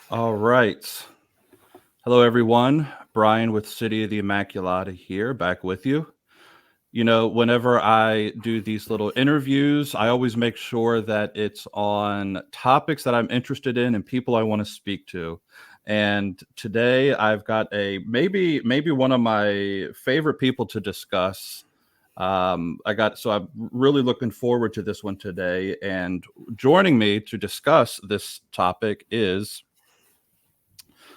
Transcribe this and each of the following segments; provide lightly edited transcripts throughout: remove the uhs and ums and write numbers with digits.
All right. Hello, everyone. Brian with City of the Immaculata here, back with you. You know, whenever I do these little interviews, I always make sure that it's on topics that I'm interested in and people I want to speak to. And today I've got maybe one of my favorite people to discuss. I'm really looking forward to this one today. And joining me to discuss this topic is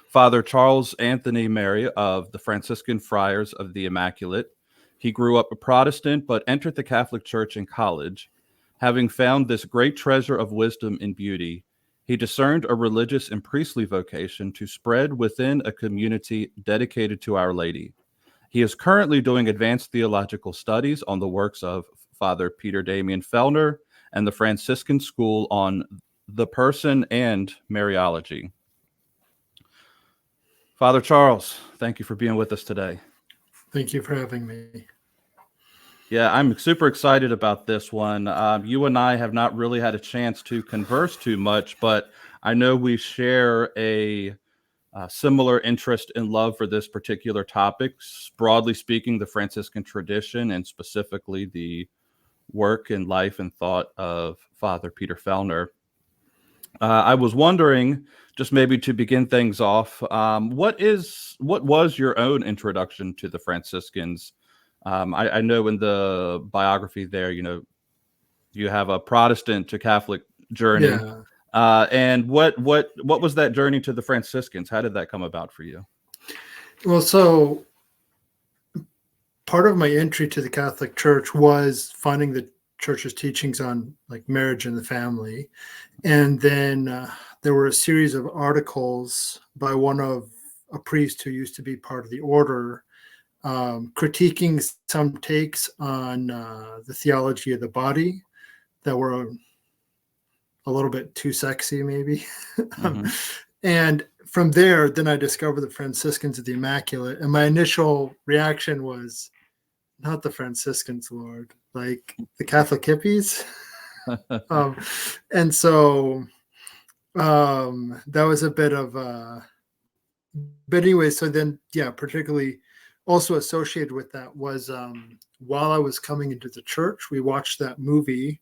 Father Charles Anthony Mary of the Franciscan Friars of the Immaculate. He grew up a Protestant but entered the Catholic Church in college. Having found this great treasure of wisdom and beauty, he discerned a religious and priestly vocation to spread within a community dedicated to Our Lady. He is currently doing advanced theological studies on the works of Father Peter Damian Fehlner and the Franciscan School on the Person and Mariology. Father Charles, thank you for being with us today. Thank you for having me. Yeah, I'm super excited about this one. You and I have not really had a chance to converse too much, but I know we share a similar interest and love for this particular topic, broadly speaking, the Franciscan tradition, and specifically the work and life and thought of Father Peter Fehlner. I was wondering, just maybe to begin things off, what was your own introduction to the Franciscans? I know in the biography there, you have a Protestant to Catholic journey. Yeah. And what was that journey to the Franciscans? How did that come about for you? Well, so part of my entry to the Catholic Church was finding the Church's teachings on like marriage and the family. And then there were a series of articles by a priest who used to be part of the order, critiquing some takes on the theology of the body that were a little bit too sexy, maybe. Mm-hmm. And from there, then I discovered the Franciscans of the Immaculate. And my initial reaction was, not the Franciscans, Lord, like the Catholic hippies. And so that was a bit of but anyway, so then, yeah, particularly also associated with that was while I was coming into the church, we watched that movie,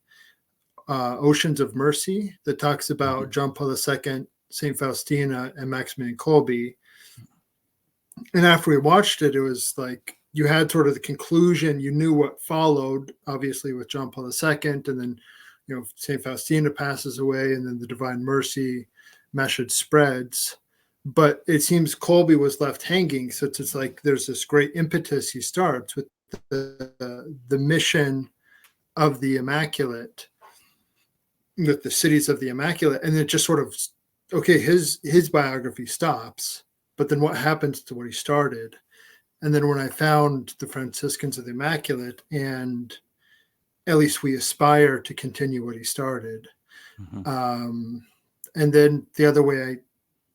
Oceans of Mercy, that talks about John Paul II, St. Faustina, and Maximilian Kolbe. And after we watched it, it was like, you had sort of the conclusion, you knew what followed, obviously with John Paul II, and then, St. Faustina passes away, and then the Divine Mercy message spreads. But it seems Kolbe was left hanging. So it's like there's this great impetus. He starts with the mission of the Immaculate, with the cities of the Immaculate, and it just sort of, okay, his biography stops, but then what happens to what he started? And then when I found the Franciscans of the Immaculate, and at least we aspire to continue what he started. Mm-hmm. And then the other way I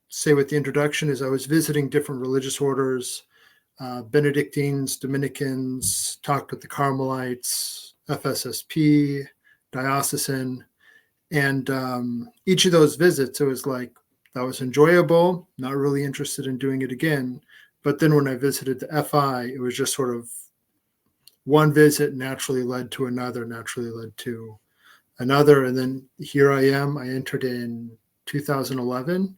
say with the introduction is I was visiting different religious orders, Benedictines, Dominicans, talked with the Carmelites, FSSP, diocesan. And each of those visits, it was like, that was enjoyable, not really interested in doing it again. But then when I visited the FI, it was just sort of one visit naturally led to another, And then here I am. I entered in 2011,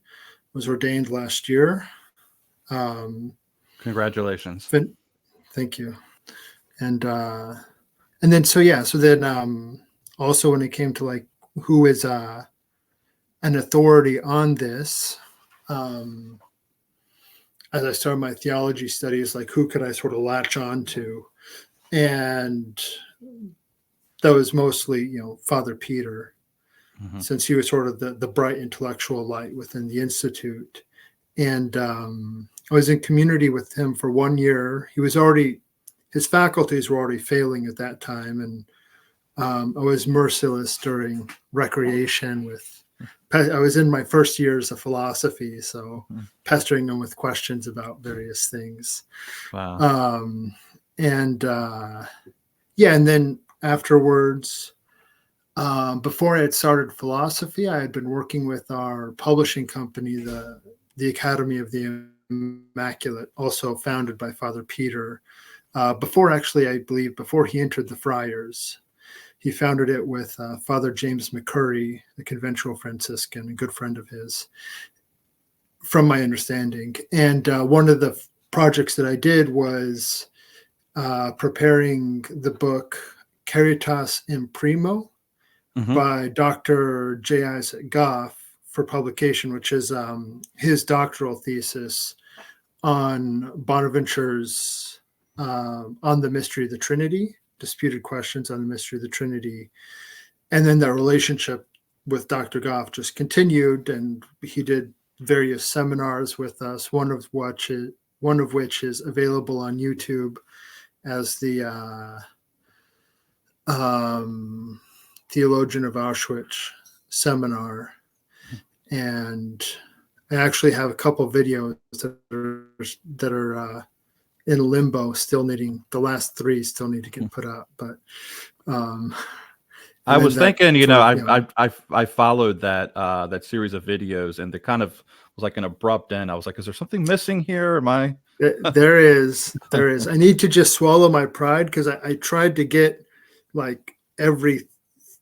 was ordained last year. Congratulations. Thank you. And And then, so then also when it came to like who is an authority on this, as I started my theology studies, like who could I sort of latch on to? And that was mostly, Father Peter, since he was sort of the bright intellectual light within the Institute. And I was in community with him for 1 year. His faculties were already failing at that time. And I was merciless during recreation I was in my first years of philosophy, so pestering them with questions about various things. Wow. And and then afterwards, before I had started philosophy, I had been working with our publishing company, the Academy of the Immaculate, also founded by Father Peter. Before he entered the Friars. He founded it with Father James McCurry, a conventual Franciscan, a good friend of his, from my understanding. And one of the projects that I did was preparing the book Caritas in Primo by Dr. J. Isaac Goff for publication, which is his doctoral thesis on Bonaventure's on the mystery of the Trinity, disputed questions on the mystery of the Trinity. And then that relationship with Dr. Goff just continued, and he did various seminars with us, one of which is available on YouTube as the Theologian of Auschwitz Seminar. And I actually have a couple videos that are in limbo, the last 3 still need to get put up. But I was thinking, I followed that series of videos, and it kind of was like an abrupt end. I was like, is there something missing here? Am I? There is. I need to just swallow my pride, because I tried to get like every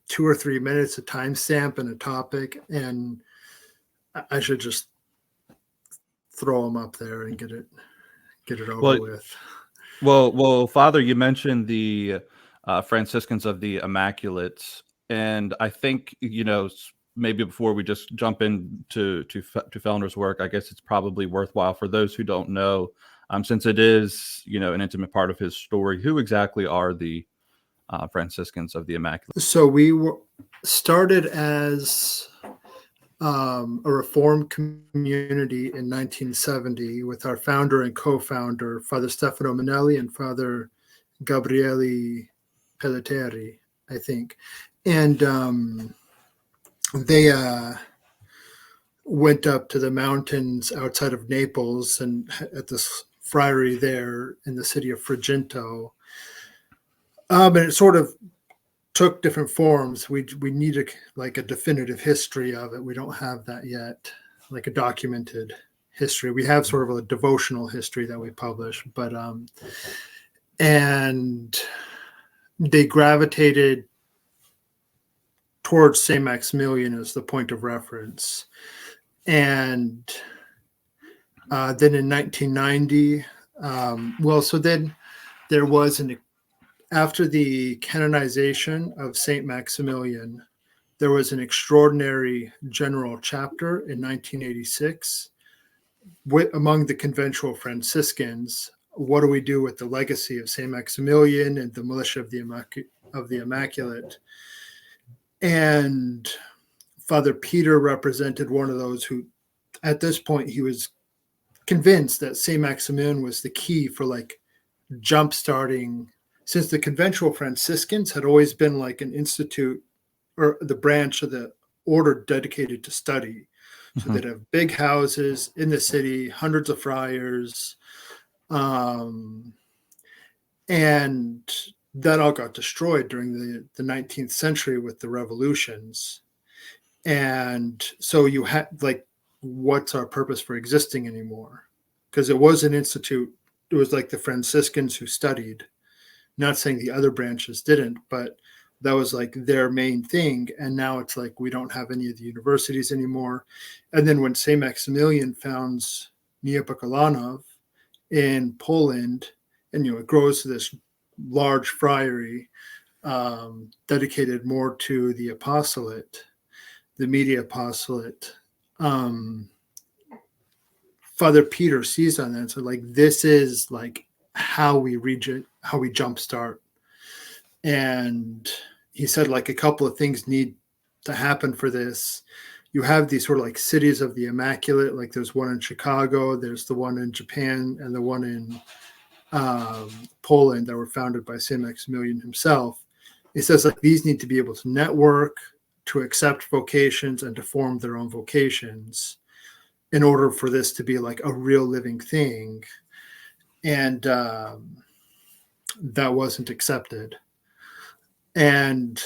2 or 3 minutes a timestamp and a topic, and I should just throw them up there and get it over with. Well, Father, you mentioned the Franciscans of the Immaculates, and I think maybe before we just jump into Fehlner's work, I guess it's probably worthwhile for those who don't know, since it is an intimate part of his story. Who exactly are the Franciscans of the Immaculate? So we started as a Reformed community in 1970 with our founder and co-founder, Father Stefano Manelli and Father Gabriele Pelleteri, I think. And they went up to the mountains outside of Naples and at this friary there in the city of Friginto. And it sort of took different forms. We need a definitive history of it. We don't have that yet, like a documented history. We have sort of a devotional history that we publish, but and they gravitated towards St. Maximilian as the point of reference. And then in 1990, so then there was after the canonization of St. Maximilian, there was an extraordinary general chapter in 1986 among the conventual Franciscans. What do we do with the legacy of St. Maximilian and the militia of the Immaculate? And Father Peter represented one of those who, at this point, he was convinced that St. Maximilian was the key for jump-starting, since the conventual Franciscans had always been like an institute or the branch of the order dedicated to study. So they'd have big houses in the city, hundreds of friars, and that all got destroyed during the 19th century with the revolutions. And so you had what's our purpose for existing anymore? Because it was an institute. It was like the Franciscans who studied. Not saying the other branches didn't, but that was their main thing. And now it's we don't have any of the universities anymore. And then when St. Maximilian founds Niepokalanów in Poland, and it grows to this large friary, dedicated more to the apostolate, the media apostolate. Father Peter seized on that and said, like, this is like how we jumpstart. And he said, like, a couple of things need to happen for this. You have these sort of like cities of the Immaculate, like there's one in Chicago, there's the one in Japan, and the one in Poland that were founded by St. Maximilian himself. He says, like, these need to be able to network, to accept vocations, and to form their own vocations in order for this to be like a real living thing. And that wasn't accepted. And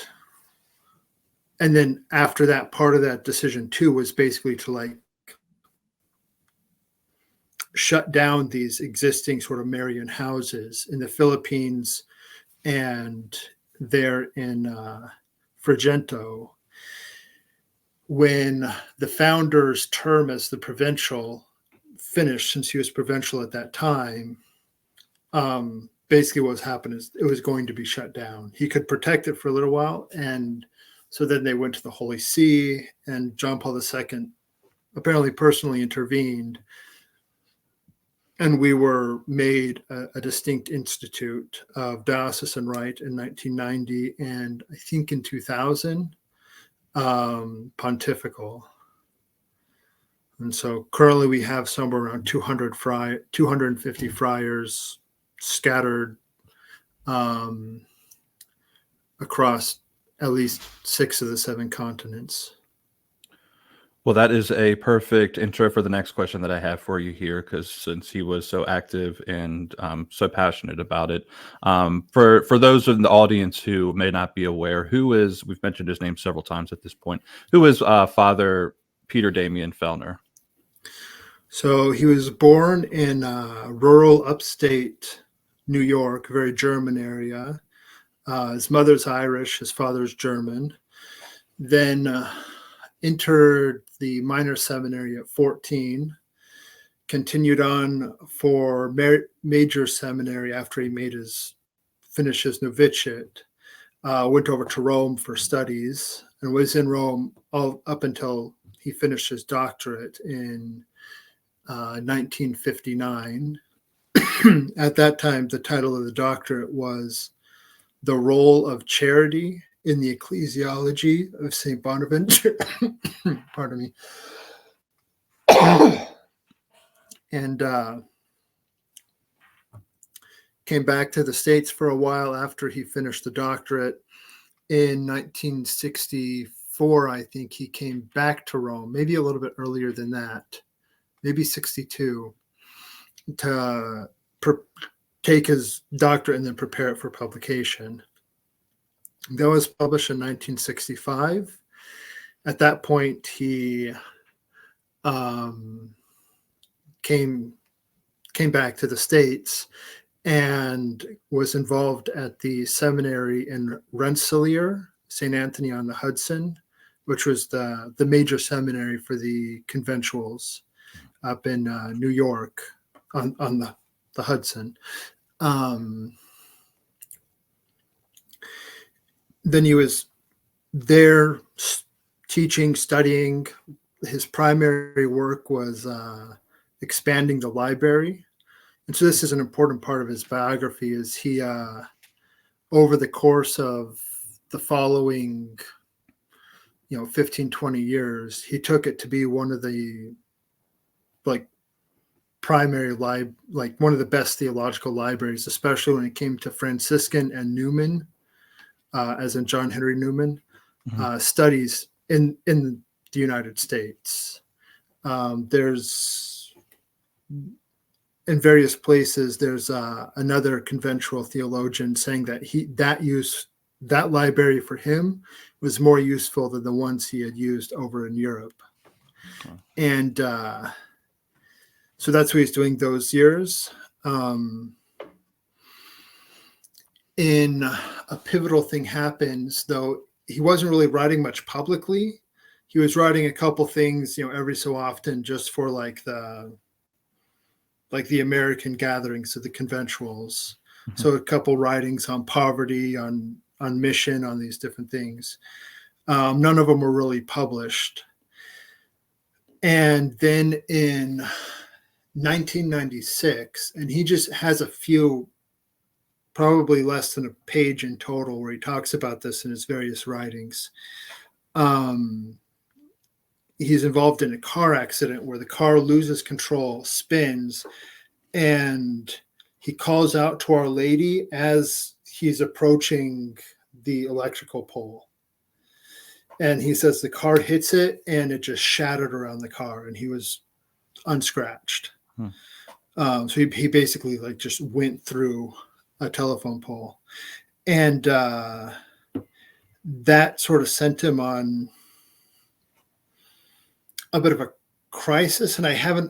then after that, part of that decision too was basically to like shut down these existing sort of Marian houses in the Philippines and there in Frigento. When the founder's term as the provincial finished, since he was provincial at that time, basically what was happening is it was going to be shut down. He could protect it for a little while. And so then they went to the Holy See, and John Paul II apparently personally intervened. And we were made a distinct institute of diocesan right in 1990, and I think in 2000, pontifical. And so currently we have somewhere around 250 friars scattered across at least 6 of the 7 continents. Well, that is a perfect intro for the next question that I have for you here, because since he was so active and so passionate about it, for those in the audience who may not be aware, who is, we've mentioned his name several times at this point, who is Father Peter Damian Fehlner? So he was born in rural upstate New York, very German area. His mother's Irish, his father's German. Then entered the minor seminary at 14, continued on for major seminary after he finished his novitiate, went over to Rome for studies, and was in Rome all up until he finished his doctorate in 1959. At that time, the title of the doctorate was The Role of Charity in the Ecclesiology of St. Bonaventure. Pardon me. And came back to the States for a while after he finished the doctorate. In 1964, I think he came back to Rome, maybe a little bit earlier than that, maybe 62, to take his doctorate and then prepare it for publication. That was published in 1965. At that point, he came back to the States and was involved at the seminary in Rensselaer, St. Anthony on the Hudson, which was the major seminary for the conventuals up in New York on the Hudson. Then he was there teaching, studying. His primary work was expanding the library. And so this is an important part of his biography, is he, over the course of the following, 15, 20 years, he took it to be one of the primary one of the best theological libraries, especially when it came to Franciscan and Newman, as in John Henry Newman, studies in the United States. There's, in various places, there's another conventual theologian saying that that library for him was more useful than the ones he had used over in Europe. And so that's what he's doing those years. In a pivotal thing happens, though he wasn't really writing much publicly. He was writing a couple things, every so often, just for the American gatherings of the conventuals. So a couple writings on poverty, on on mission on these different things. None of them were really published. And then in 1996, and he just has a few, probably less than a page in total, where he talks about this in his various writings. He's involved in a car accident where the car loses control, spins, and he calls out to Our Lady as he's approaching the electrical pole. And he says the car hits it and it just shattered around the car, and he was unscratched. So he basically like just went through a telephone pole. And that sort of sent him on a bit of a crisis. And I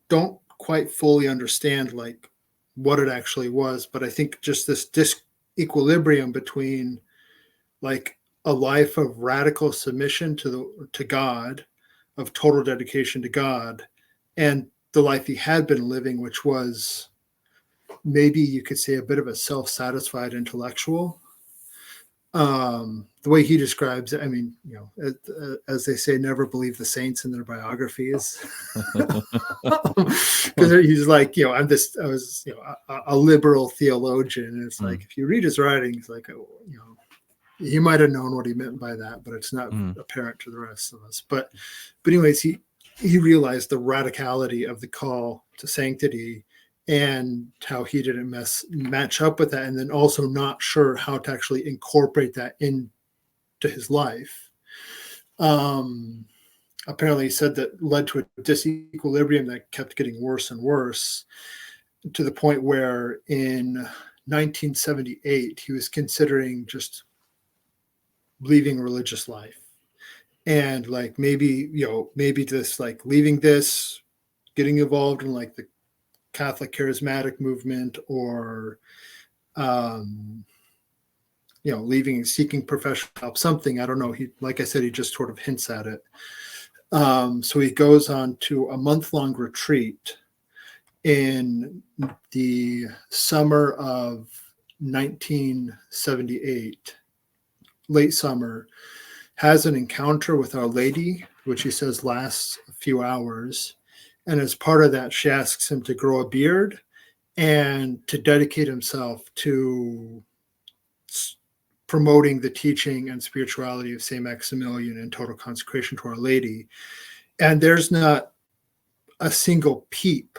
don't quite fully understand like what it actually was, but I think just this disequilibrium between like a life of radical submission to God, of total dedication to God, and the life he had been living, which was maybe you could say a bit of a self-satisfied intellectual. The way he describes it, I mean, you know, as they say, never believe the saints in their biographies. Because he's like, you know, I was, you know, a liberal theologian, and it's like if you read his writings, like, you know, he might have known what he meant by that, but it's not apparent to the rest of us. But anyways, he realized the radicality of the call to sanctity and how he didn't match up with that, and then also not sure how to actually incorporate that into his life. Apparently he said that led to a disequilibrium that kept getting worse and worse, to the point where in 1978 he was considering just leaving religious life, and like maybe just like leaving this, getting involved in like the Catholic charismatic movement, or you know, leaving, seeking professional help, something. I don't know. He, like I said, he just sort of hints at it. So he goes on to a month-long retreat in the summer of 1978, late summer, has an encounter with Our Lady, which he says lasts a few hours. And as part of that, she asks him to grow a beard and to dedicate himself to promoting the teaching and spirituality of St. Maximilian and total consecration to Our Lady. And there's not a single peep.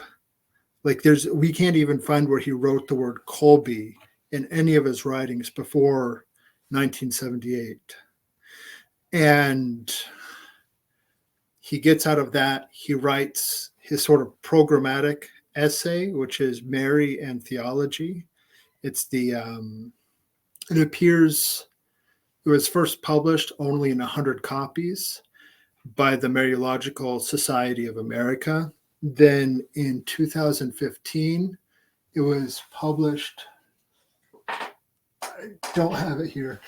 Like we can't even find where he wrote the word Colby in any of his writings before 1978. And he gets out of that, he writes his sort of programmatic essay, which is Mary and Theology. It's it was first published only in 100 copies by the Mariological Society of America. Then in 2015, it was published, I don't have it here,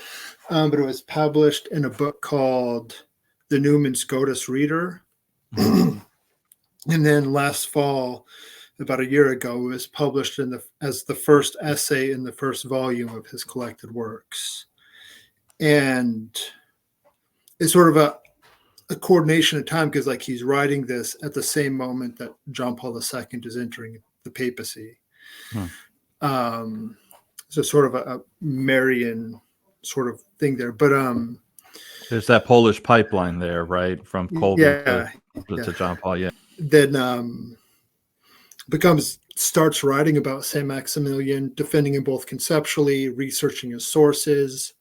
but it was published in a book called The Newman Scotus Reader. And then last fall, about a year ago, it was published as the first essay in the first volume of his collected works. And it's sort of a coordination of time, because like he's writing this at the same moment that John Paul II is entering the papacy. So sort of a Marian sort of thing there. But there's that Polish pipeline there, right? From Colby to John Paul. Yeah. Then starts writing about St. Maximilian, defending him both conceptually, researching his sources,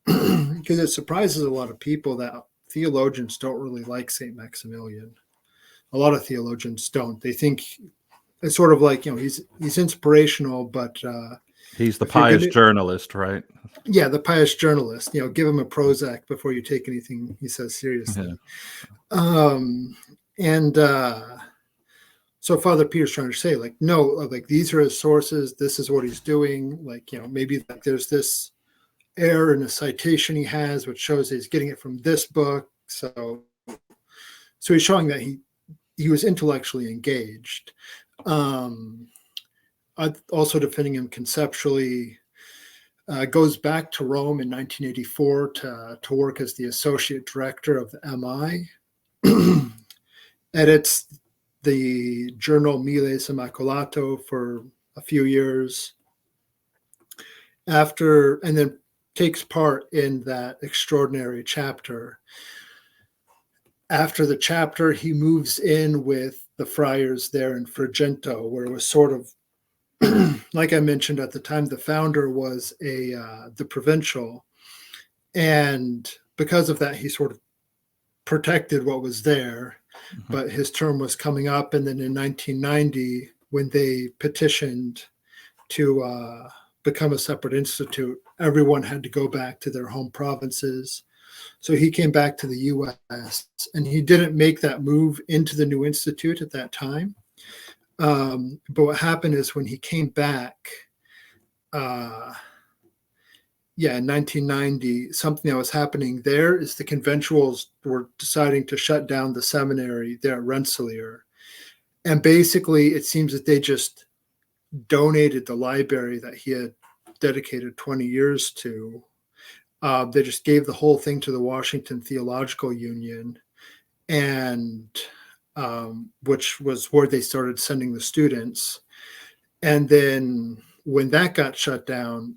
because it surprises a lot of people that theologians don't really like St. Maximilian. A lot of theologians don't. They think it's sort of like, you know, he's inspirational, but he's the pious journalist, right? Yeah, the pious journalist. You know, give him a Prozac before you take anything he says seriously. Yeah. So Father Peter's trying to say, like, no, like these are his sources. This is what he's doing. Like, you know, maybe like there's this error in a citation he has, which shows he's getting it from this book. So he's showing that he was intellectually engaged. Also defending him conceptually. Goes back to Rome in 1984 to work as the associate director of the MI. Edits the journal Miles Immaculato for a few years. And then takes part in that extraordinary chapter. After the chapter, he moves in with the friars there in Frigento, where it was sort of, like I mentioned at the time, the founder was the provincial. And because of that, he sort of protected what was there. Mm-hmm. But his term was coming up. And then in 1990, when they petitioned to become a separate institute, everyone had to go back to their home provinces. So he came back to the U.S. and he didn't make that move into the new institute at that time. But what happened is when he came back, in 1990, something that was happening there is the conventuals were deciding to shut down the seminary there at Rensselaer. And basically, it seems that they just donated the library that he had dedicated 20 years to. They just gave the whole thing to the Washington Theological Union, and which was where they started sending the students. And then when that got shut down,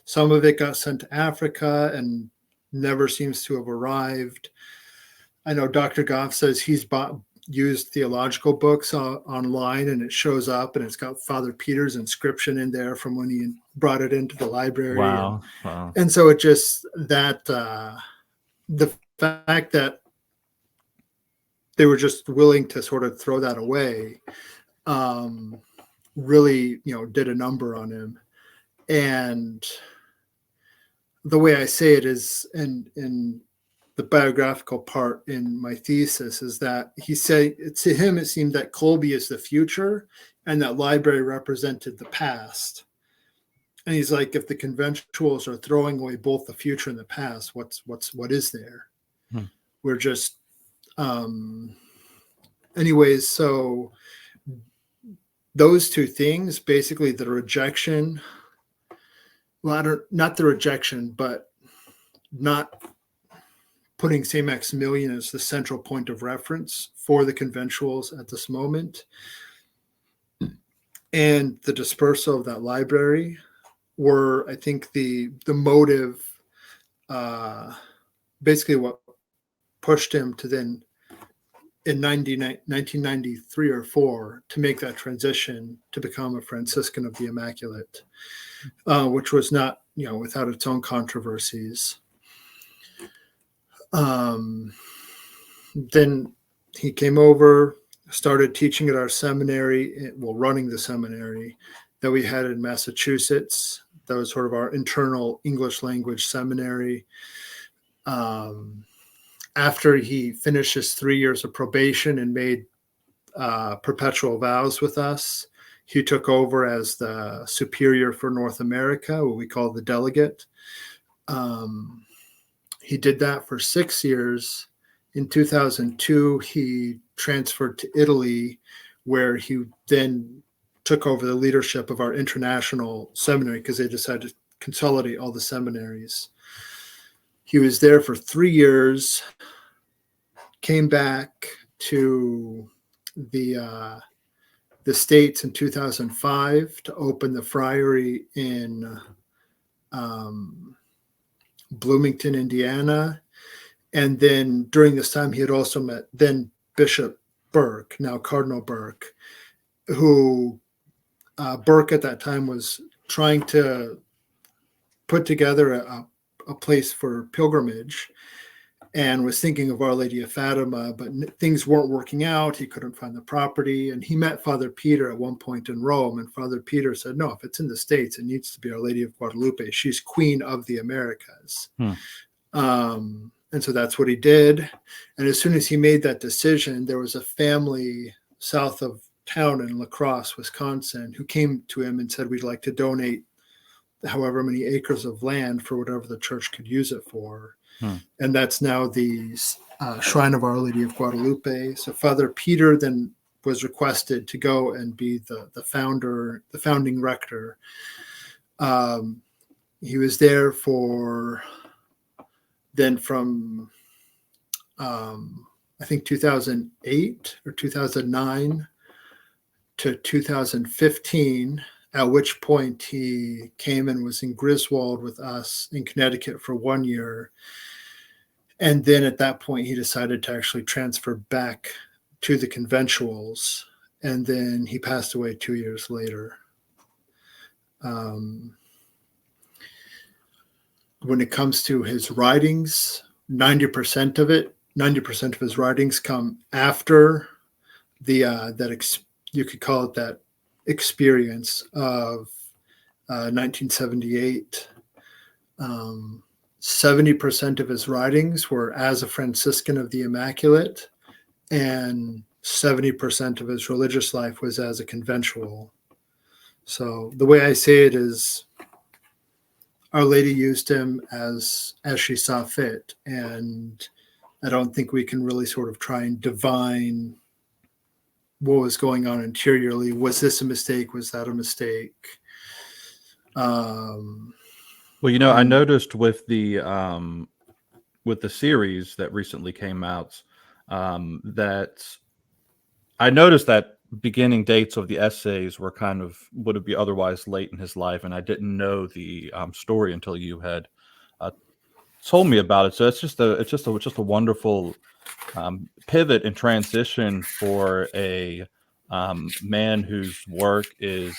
some of it got sent to Africa and never seems to have arrived. I know Dr. Goff says he's used theological books online, and it shows up and it's got Father Peter's inscription in there from when he brought it into the library. Wow. And so it just that the fact that they were just willing to sort of throw that away really, did a number on him. And the way I say it is, in the biographical part in my thesis, is that he said to him it seemed that Colby is the future and that library represented the past. And he's like, if the conventuals are throwing away both the future and the past, what is there? We're just anyways, so those two things, basically the rejection, not the rejection, but not putting St. Maximilian as the central point of reference for the conventuals at this moment, and the dispersal of that library were, I think, the motive, basically what pushed him to then, in 1993 or 4, to make that transition to become a Franciscan of the Immaculate, which was not, without its own controversies. Then he came over, started teaching at our seminary, running the seminary that we had in Massachusetts. That was sort of our internal English language seminary. After he finished his 3 years of probation and made perpetual vows with us, he took over as the superior for North America, what we call the delegate. He did that for 6 years. In 2002, he transferred to Italy, where he then took over the leadership of our international seminary because they decided to consolidate all the seminaries. He was there for 3 years, came back to the States in 2005 to open the friary in Bloomington, Indiana. And then during this time, he had also met then Bishop Burke, now Cardinal Burke, who Burke at that time was trying to put together a place for pilgrimage and was thinking of Our Lady of Fatima, but things weren't working out. He couldn't find the property. And he met Father Peter at one point in Rome. And Father Peter said, no, if it's in the States, it needs to be Our Lady of Guadalupe. She's Queen of the Americas. And so that's what he did. And as soon as he made that decision, there was a family south of town in La Crosse, Wisconsin, who came to him and said, we'd like to donate however many acres of land for whatever the church could use it for. And that's now the Shrine of Our Lady of Guadalupe. So Father Peter then was requested to go and be the founding rector. He was there for then from I think 2008 or 2009 to 2015, at which point he came and was in Griswold with us in Connecticut for 1 year. And then at that point, he decided to actually transfer back to the conventuals. And then he passed away 2 years later. When it comes to his writings, 90% of his writings come after you could call it that experience of 1978. 70% of his writings were as a Franciscan of the Immaculate, and 70% of his religious life was as a conventual. So the way I say it is, Our Lady used him as she saw fit, and I don't think we can really sort of try and divine what was going on interiorly. Was this a mistake? Was that a mistake? Well, I noticed with the series that recently came out, that I noticed that beginning dates of the essays were kind of would be otherwise late in his life, and I didn't know the story until you had told me about it. So it's just a wonderful pivot and transition for a man whose work is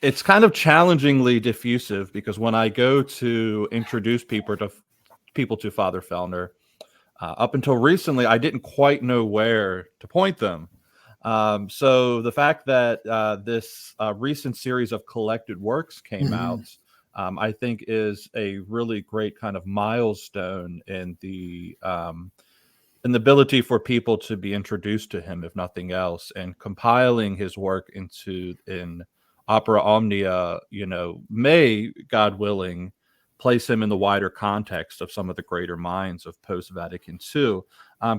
it's kind of challengingly diffusive, because when I go to introduce people to Father Fehlner, up until recently, I didn't quite know where to point them. So the fact that this recent series of collected works came out, I think is a really great kind of milestone in the ability for people to be introduced to him, if nothing else, and compiling his work in opera omnia, may, God willing, place him in the wider context of some of the greater minds of post-Vatican II.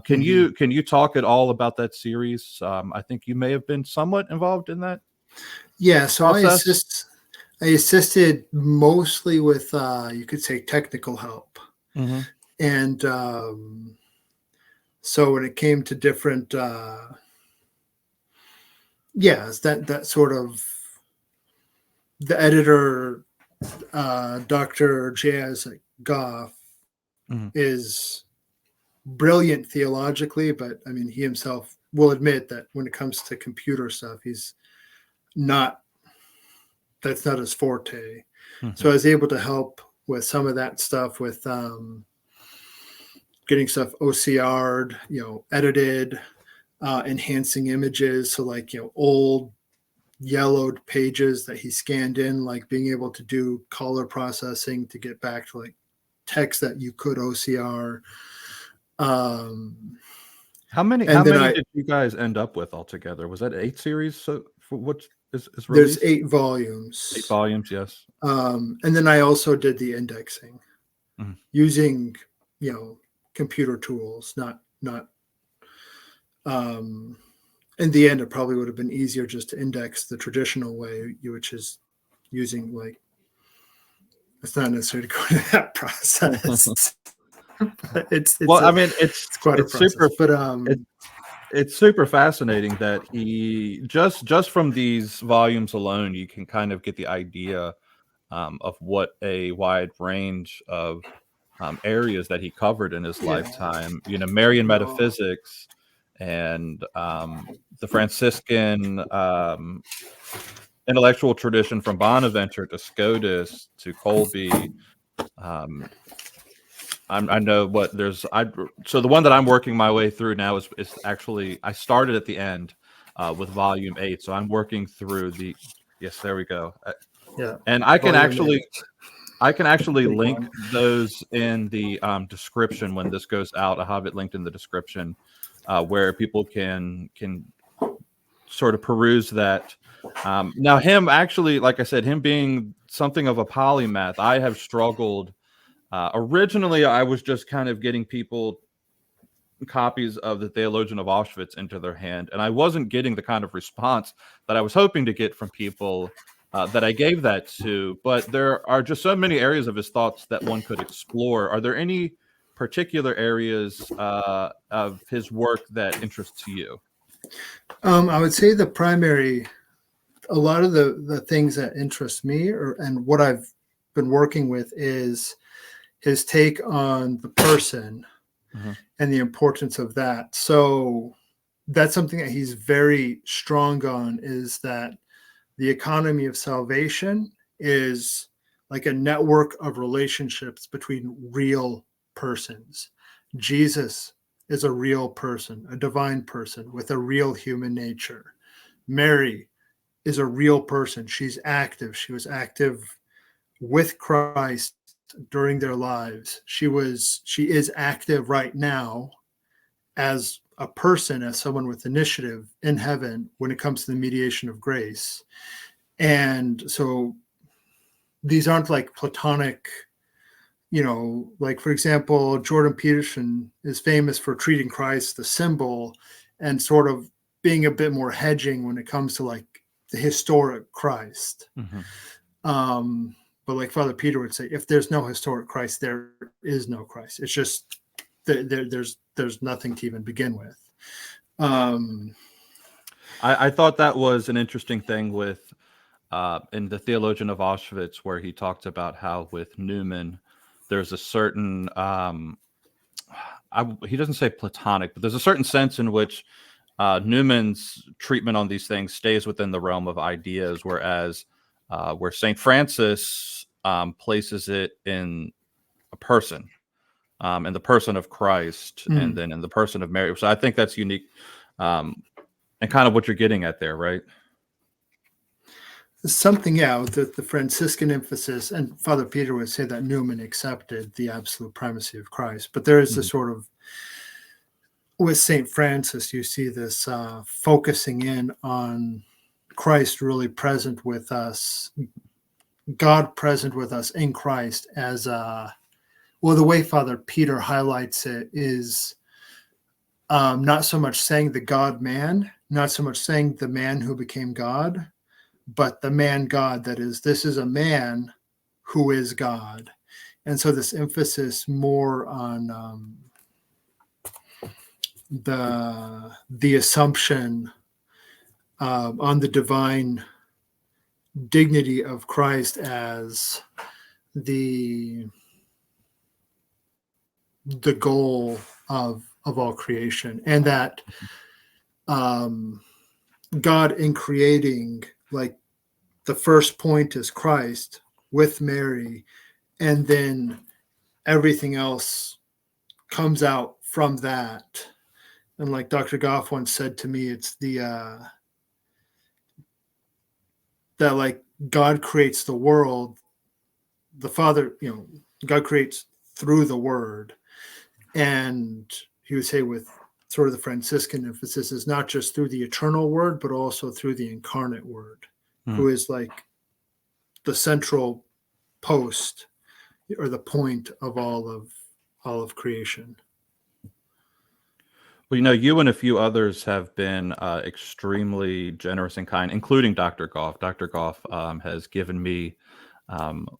Can you talk at all about that series? I think you may have been somewhat involved in that. Yeah, so process. I assisted mostly with you could say technical help, and so when it came to different, that sort of the editor, Dr. J.S. Goff, is brilliant theologically, but I mean, he himself will admit that when it comes to computer stuff, that's not his forte. So I was able to help with some of that stuff, with getting stuff OCR'd, edited, enhancing images. So like, old yellowed pages that he scanned in, like being able to do color processing to get back to like text that you could OCR. How many did you guys end up with altogether? Was that 8 series? So for what is released? There's 8 volumes. 8 volumes, yes. And then I also did the indexing using, computer tools, not in the end, it probably would have been easier just to index the traditional way, which is using it's not necessary to go into that process. it's quite a process. Super, but it's super fascinating that he just from these volumes alone, you can kind of get the idea of what a wide range of areas that he covered in his lifetime. Marian metaphysics, and the Franciscan intellectual tradition from Bonaventure to Scotus to Colby. I know what so the one that I'm working my way through now is actually, I started at the end with volume 8, so I'm working through yes, there we go. And I can actually link those in the description when this goes out. I have it linked in the description where people can sort of peruse that. Now, him actually, like I said, him being something of a polymath, I have struggled. Originally, I was just kind of getting people copies of the Theologian of Auschwitz into their hand, and I wasn't getting the kind of response that I was hoping to get from people that I gave that to. But there are just so many areas of his thoughts that one could explore. Are there any particular areas of his work that interests you? I would say a lot of the things that interest me, and what I've been working with, is his take on the person and the importance of that. So that's something that he's very strong on, is that the economy of salvation is like a network of relationships between real persons. Jesus is a real person, a divine person with a real human nature. Mary is a real person. She's active. She was active with Christ during their lives. She is active right now as a person, as someone with initiative in heaven when it comes to the mediation of grace. And so these aren't like Platonic, like, for example, Jordan Peterson is famous for treating Christ the symbol and sort of being a bit more hedging when it comes to like the historic Christ. But like Father Peter would say, if there's no historic Christ, there is no Christ. It's just there's nothing to even begin with. I thought that was an interesting thing with in the Theologian of Auschwitz, where he talked about how with Newman, there's a certain he doesn't say Platonic, but there's a certain sense in which Newman's treatment on these things stays within the realm of ideas, whereas where St. Francis places it in a person, in the person of Christ, and then in the person of Mary. So I think that's unique, and kind of what you're getting at there, right? Something, yeah, with the Franciscan emphasis, and Father Peter would say that Newman accepted the absolute primacy of Christ, but there is this sort of, with St. Francis, you see this focusing in on Christ really present with us, God present with us in Christ as the way Father Peter highlights it is not so much saying the God-man, not so much saying the man who became God, but the man God, that is, this is a man who is God. And so this emphasis more on the assumption on the divine dignity of Christ as the goal of all creation, and that God in creating, like, the first point is Christ with Mary, and then everything else comes out from that. And like Dr. Goff once said to me, it's that like God creates the world, the Father, God creates through the Word. And he would say, with sort of the Franciscan emphasis, is not just through the eternal Word, but also through the incarnate Word, who is like the central post or the point of all of creation. Well, you and a few others have been extremely generous and kind, including Dr. Goff. Dr. Goff has given me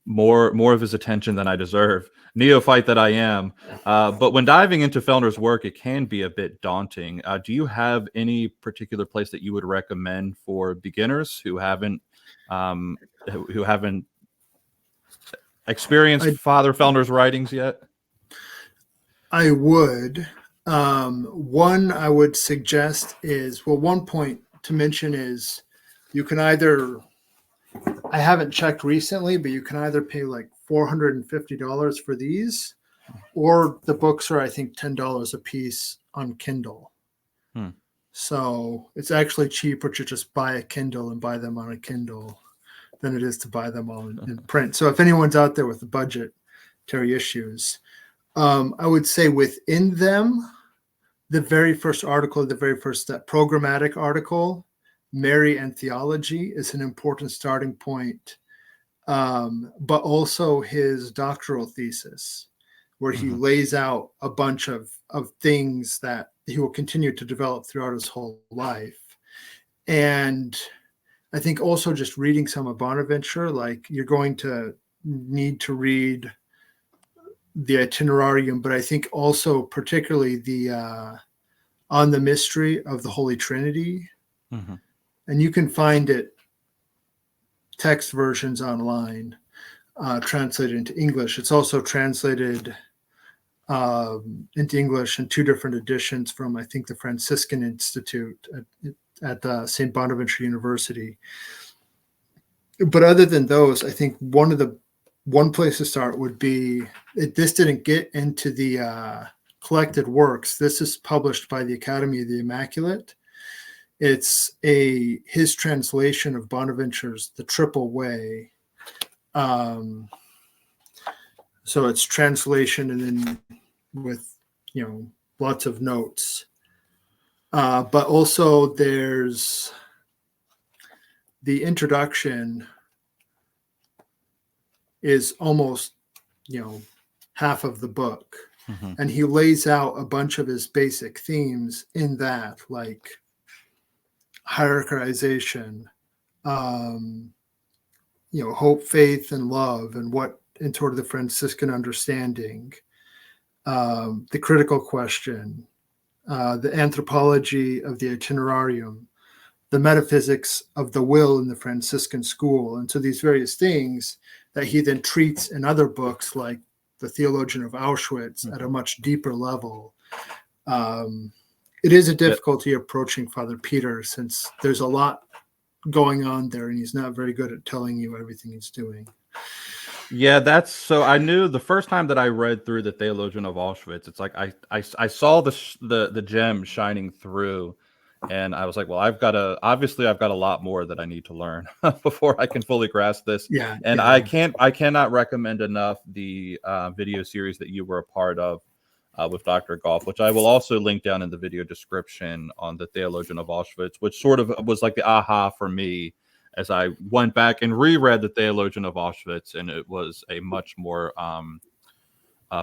more of his attention than I deserve, neophyte that I am. But when diving into Fehlner's work, it can be a bit daunting. Do you have any particular place that you would recommend for beginners who haven't experienced Father Fehlner's writings yet? I would. One I would suggest is, one point to mention is you can either, I haven't checked recently, but you can either pay like $450 for these, or the books are, I think, $10 a piece on Kindle. So it's actually cheaper to just buy a Kindle and buy them on a Kindle than it is to buy them all in print. So if anyone's out there with the budgetary issues, I would say within them, the very first article, that programmatic article, Mary and Theology, is an important starting point. But also his doctoral thesis, where he lays out a bunch of things that he will continue to develop throughout his whole life. And I think also just reading some of Bonaventure, like you're going to need to read the Itinerarium, but I think also particularly the On the Mystery of the Holy Trinity. Mm-hmm. And you can find it text versions online, translated into English. It's also translated into English in 2 different editions from, I think, the Franciscan Institute at St. Bonaventure University. But other than those, I think one place to start would be, this didn't get into the collected works. This is published by the Academy of the Immaculate. It's his translation of Bonaventure's The Triple Way. So it's translation and then with, lots of notes. But also there's the introduction is almost, half of the book. Mm-hmm. And he lays out a bunch of his basic themes in that, like hierarchization, hope, faith, and love, and what in sort of the Franciscan understanding, the critical question, the anthropology of the Itinerarium, the metaphysics of the will in the Franciscan school. And so these various things that he then treats in other books like the Theologian of Auschwitz at a much deeper level. It is a difficulty approaching Father Peter, since there's a lot going on there and he's not very good at telling you everything he's doing. Yeah, so I knew the first time that I read through the Theologian of Auschwitz, it's like I saw the gem shining through, and I was like, well, I've got a lot more that I need to learn before I can fully grasp this. Yeah. And I cannot recommend enough the video series that you were a part of with Dr. Goff, which I will also link down in the video description, on the Theologian of Auschwitz, which sort of was like the aha for me as I went back and reread the Theologian of Auschwitz, and it was a much more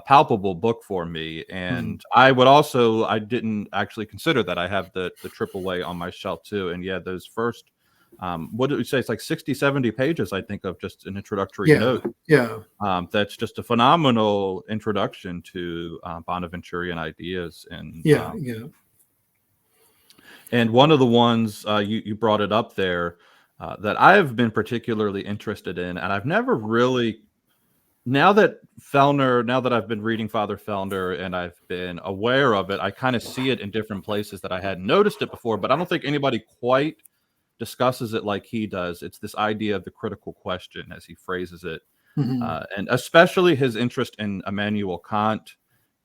palpable book for me. And I didn't actually consider that I have the Triple Way on my shelf too. And yeah, those first, what did we say? It's like 60, 70 pages, I think, of just an introductory note. Yeah. That's just a phenomenal introduction to Bonaventurian ideas. And and one of the ones you brought it up there, that I've been particularly interested in, and I've never really, now that I've been reading Father Fehlner and I've been aware of it, I kind of see it in different places that I hadn't noticed it before, but I don't think anybody quite discusses it like he does. It's this idea of the critical question, as he phrases it, and especially his interest in Immanuel Kant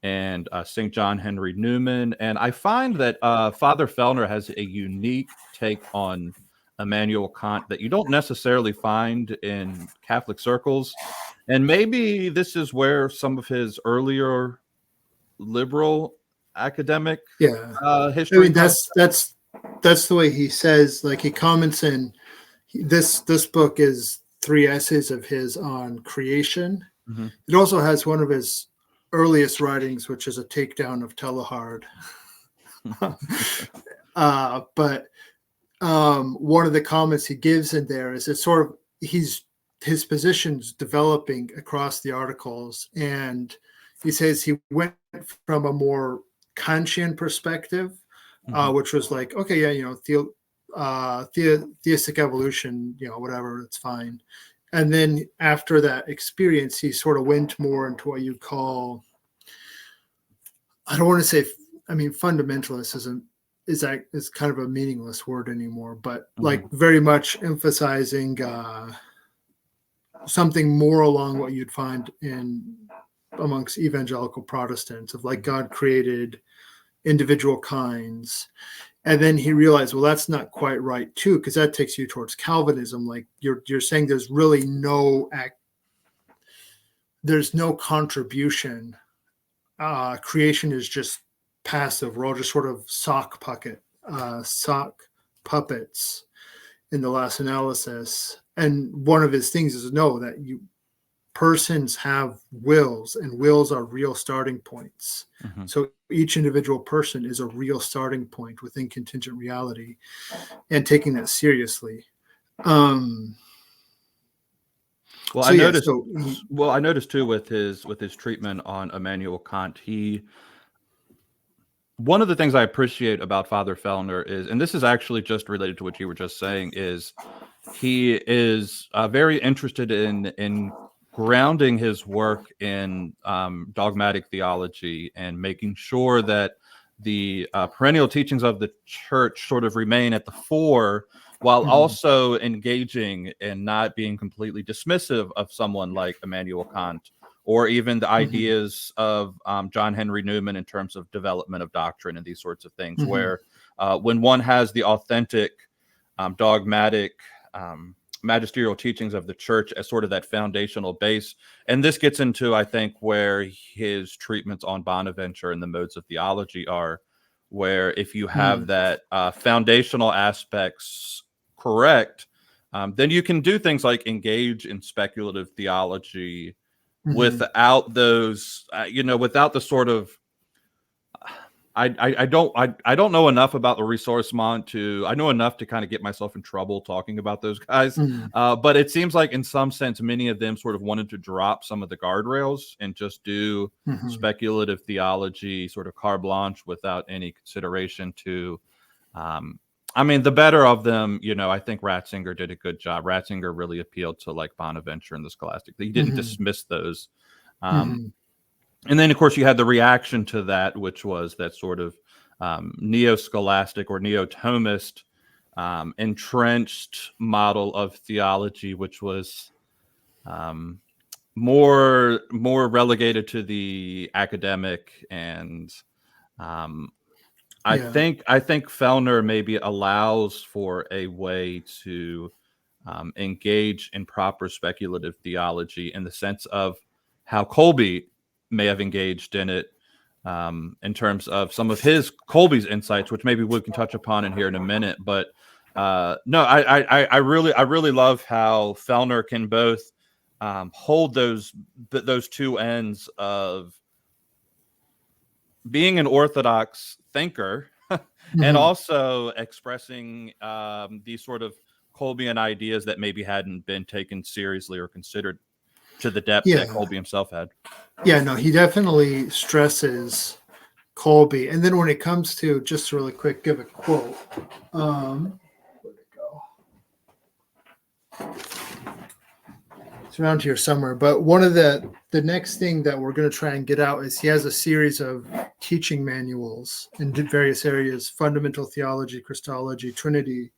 and St. John Henry Newman. And I find that Father Fehlner has a unique take on Immanuel Kant that you don't necessarily find in Catholic circles. And maybe this is where some of his earlier liberal academic history. I mean, that's the way he says, like, he comments in this book is 3 essays of his on creation. It also has one of his earliest writings, which is a takedown of Teilhard. But one of the comments he gives in there is it's sort of his position's developing across the articles, and he says he went from a more Kantian perspective, which was like, okay, theistic evolution, whatever, it's fine. And then after that experience, he sort of went more into what you call, I don't want to say, fundamentalism is kind of a meaningless word anymore, but like very much emphasizing something more along what you'd find amongst evangelical Protestants, of like God created individual kinds. And then he realized, well, that's not quite right too, because that takes you towards Calvinism. Like you're saying there's really there's no contribution. Creation is just passive. We're all just sort of sock puppets in the last analysis. And one of his things is that persons have wills, and wills are real starting points. So each individual person is a real starting point within contingent reality, and taking that seriously. Well, So I yeah, noticed. so Well, I noticed too with his treatment on Immanuel Kant. One of the things I appreciate about Father Fehlner is, and this is actually just related to what you were just saying, is he is very interested in grounding his work in dogmatic theology and making sure that the perennial teachings of the church sort of remain at the fore, while also engaging and not being completely dismissive of someone like Immanuel Kant, or even the ideas of John Henry Newman in terms of development of doctrine and these sorts of things, where when one has the authentic dogmatic magisterial teachings of the church as sort of that foundational base. And this gets into, I think, where his treatments on Bonaventure and the modes of theology are, where if you have that foundational aspects correct, then you can do things like engage in speculative theology without those, without the sort of, I don't know enough about the ressourcement to, I know enough to kind of get myself in trouble talking about those guys. But it seems like in some sense, many of them sort of wanted to drop some of the guardrails and just do speculative theology, sort of carte blanche without any consideration to, I mean, the better of them, I think Ratzinger did a good job. Ratzinger really appealed to like Bonaventure and the Scholastic. He didn't dismiss those. And then, of course, you had the reaction to that, which was that sort of neo-scholastic or neo-Thomist entrenched model of theology, which was more relegated to the academic. And I think Fehlner maybe allows for a way to engage in proper speculative theology in the sense of how Kolbe may have engaged in it, in terms of some of Kolbe's insights, which maybe we can touch upon in here in a minute. But no, I really love how Fehlner can both hold those two ends of being an orthodox thinker and also expressing these sort of Kolbean ideas that maybe hadn't been taken seriously or considered to the depth that Kolbe himself had. Yeah, no, he definitely stresses Kolbe. And then when it comes to, just really quick, give a quote. Where'd it go? It's around here somewhere. But one of the next thing that we're going to try and get out is he has a series of teaching manuals in various areas: fundamental theology, Christology, Trinity.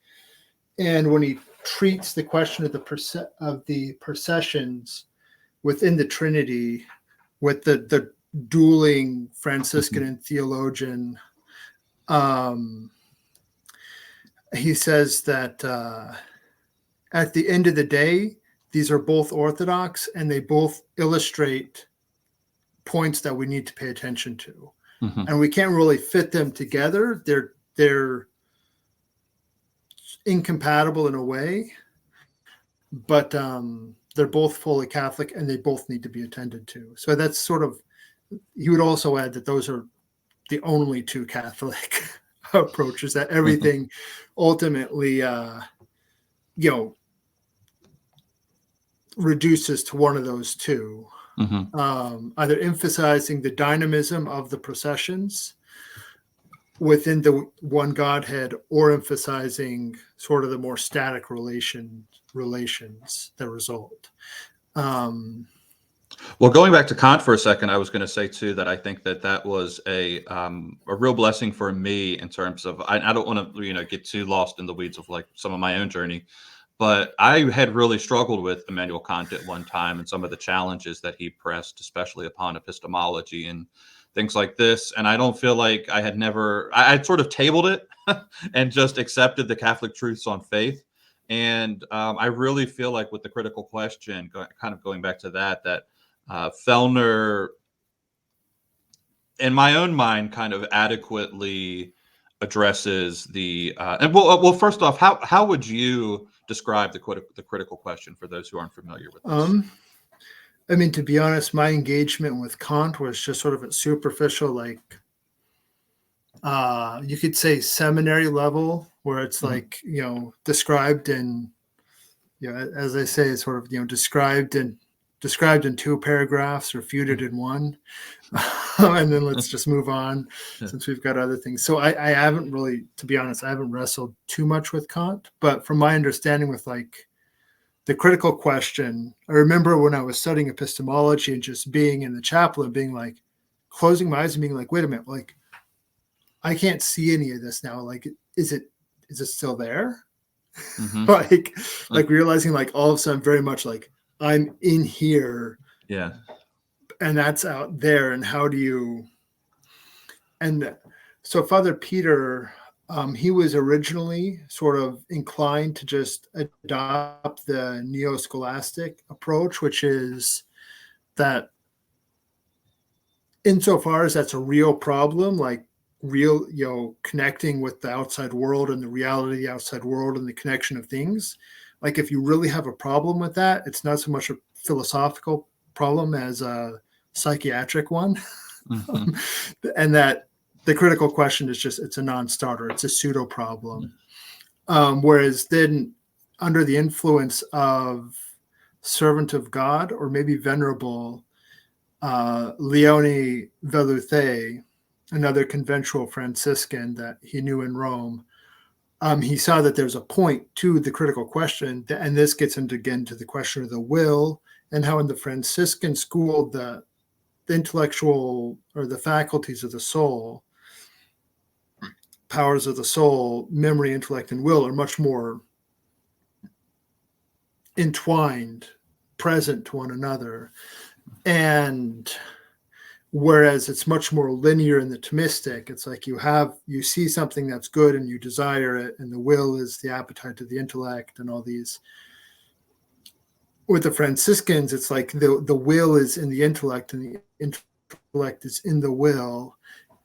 And when he treats the question of the processions within the Trinity, with the dueling Franciscan and Theologian, he says that at the end of the day, these are both orthodox and they both illustrate points that we need to pay attention to. And we can't really fit them together. They're incompatible in a way, but they're both fully Catholic and they both need to be attended to. So that's sort of, he would also add that those are the only two Catholic approaches, that everything ultimately, reduces to one of those two, either emphasizing the dynamism of the processions within the one Godhead, or emphasizing sort of the more static relations that result. Well, going back to Kant for a second, I was going to say too that I think that was a real blessing for me in terms of, I don't want to get too lost in the weeds of like some of my own journey, but I had really struggled with Immanuel Kant at one time and some of the challenges that he pressed, especially upon epistemology and things like this. And I don't feel like I'd sort of tabled it and just accepted the Catholic truths on faith. And I really feel like with the critical question, kind of going back to that Fehlner, in my own mind, kind of adequately addresses the and well, first off, how would you describe the critical question for those who aren't familiar with this? I mean, to be honest, my engagement with Kant was just sort of a superficial, like, you could say seminary level, where it's like, described in as I say, sort of, described in 2 paragraphs, refuted in 1. And then let's just move on since we've got other things. So I haven't really, to be honest, I haven't wrestled too much with Kant, but from my understanding with like the critical question, I remember when I was studying epistemology and just being in the chapel and being like, closing my eyes and being like, wait a minute, like I can't see any of this now. Like, is it still there? Mm-hmm. like realizing like all of a sudden very much like I'm in here. Yeah. And that's out there. And how do you, and so Father Peter, he was originally sort of inclined to just adopt the neo-scholastic approach, which is that insofar as that's a real problem, like real, connecting with the outside world and the reality of the outside world and the connection of things. Like if you really have a problem with that, it's not so much a philosophical problem as a psychiatric one. Mm-hmm. And that the critical question is just, it's a non-starter. It's a pseudo problem. Whereas then under the influence of servant of God, or maybe venerable Leone Veluthe, another conventual Franciscan that he knew in Rome, he saw that there's a point to the critical question, and this gets into again to the question of the will, and how in the Franciscan school the intellectual or the faculties of the soul, powers of the soul, memory, intellect, and will are much more entwined, present to one another. And whereas it's much more linear in the Thomistic, it's like you see something that's good and you desire it, and the will is the appetite of the intellect and all these. With the Franciscans, it's like the will is in the intellect and the intellect is in the will.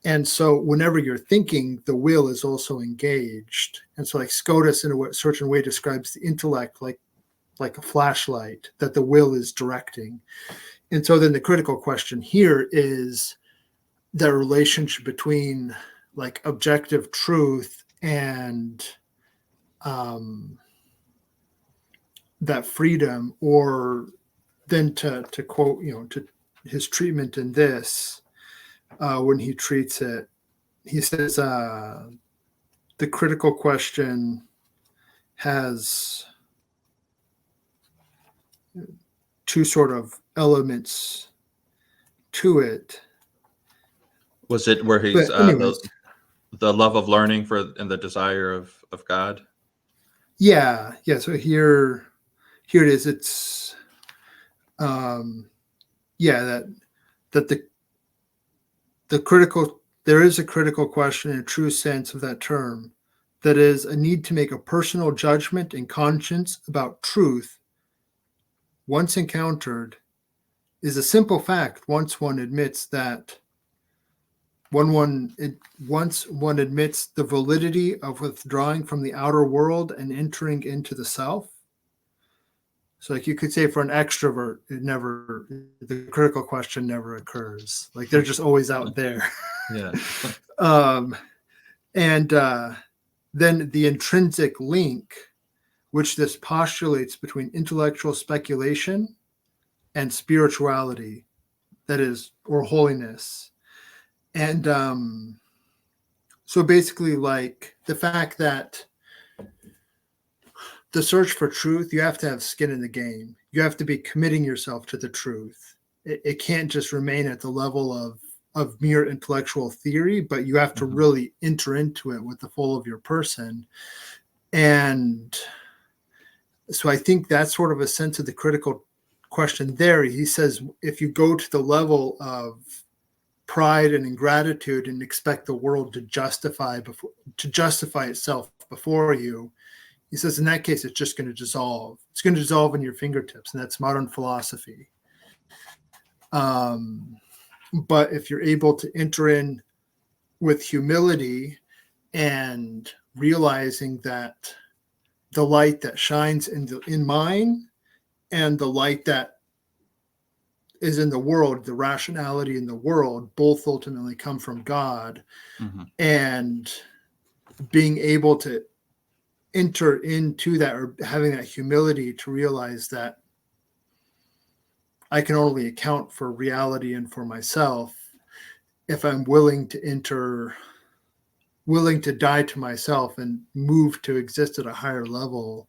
And so whenever you're thinking, the will is also engaged. And so like Scotus in a certain way describes the intellect like a flashlight that the will is directing. And so then the critical question here is the relationship between like objective truth and that freedom, or then to quote, to his treatment in this, when he treats it, he says the critical question has 2 sort of elements to it. Was it where he's the love of learning and the desire of God? Yeah. So here it is. It's that the critical, there is a critical question in a true sense of that term, that is a need to make a personal judgment and conscience about truth once encountered is a simple fact once one admits that once one admits the validity of withdrawing from the outer world and entering into the self. So like you could say for an extrovert, the critical question never occurs. Like they're just always out there. Yeah. And then the intrinsic link, which this postulates between intellectual speculation and spirituality, that is, or holiness. And so basically like the fact that the search for truth, you have to have skin in the game. You have to be committing yourself to the truth. It can't just remain at the level of mere intellectual theory, but you have to really enter into it with the full of your person. And so I think that's sort of a sense of the critical question there. He says, if you go to the level of pride and ingratitude and expect the world to justify itself before you, he says, in that case, it's just going to dissolve. It's going to dissolve in your fingertips, and that's modern philosophy. But if you're able to enter in with humility and realizing that the light that shines in mine and the light that is in the world, the rationality in the world, both ultimately come from God, and being able to enter into that, or having that humility to realize that I can only account for reality and for myself if I'm willing to die to myself and move to exist at a higher level.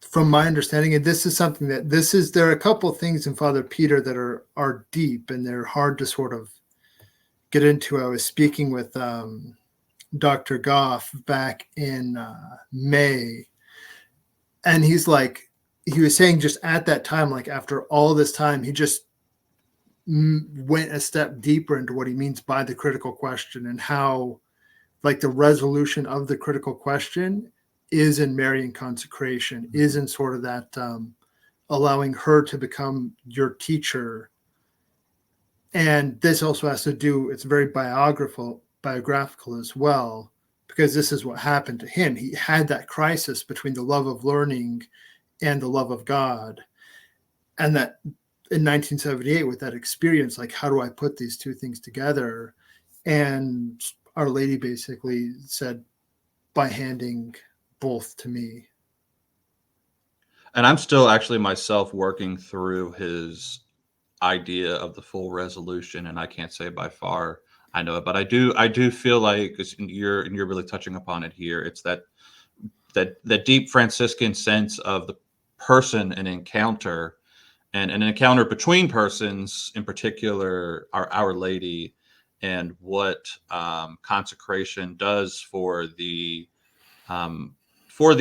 From my understanding, and this is something that there are a couple of things in Father Peter that are deep, and they're hard to sort of get into. I was speaking with Dr. Goff back in May, and he was saying just at that time, like after all this time, he just went a step deeper into what he means by the critical question, and how like the resolution of the critical question is in Marian consecration, is in sort of that allowing her to become your teacher. And this also has to do, it's very biographical as well, because this is what happened to him. He had that crisis between the love of learning and the love of God. And that in 1978, with that experience, like, how do I put these two things together? And Our Lady basically said, by handing both to me. And I'm still actually myself working through his idea of the full resolution, and I can't say by far I know it, but I do feel like you're really touching upon it here. It's that deep Franciscan sense of the person and encounter, and an encounter between persons, in particular Our Lady, and what consecration does for the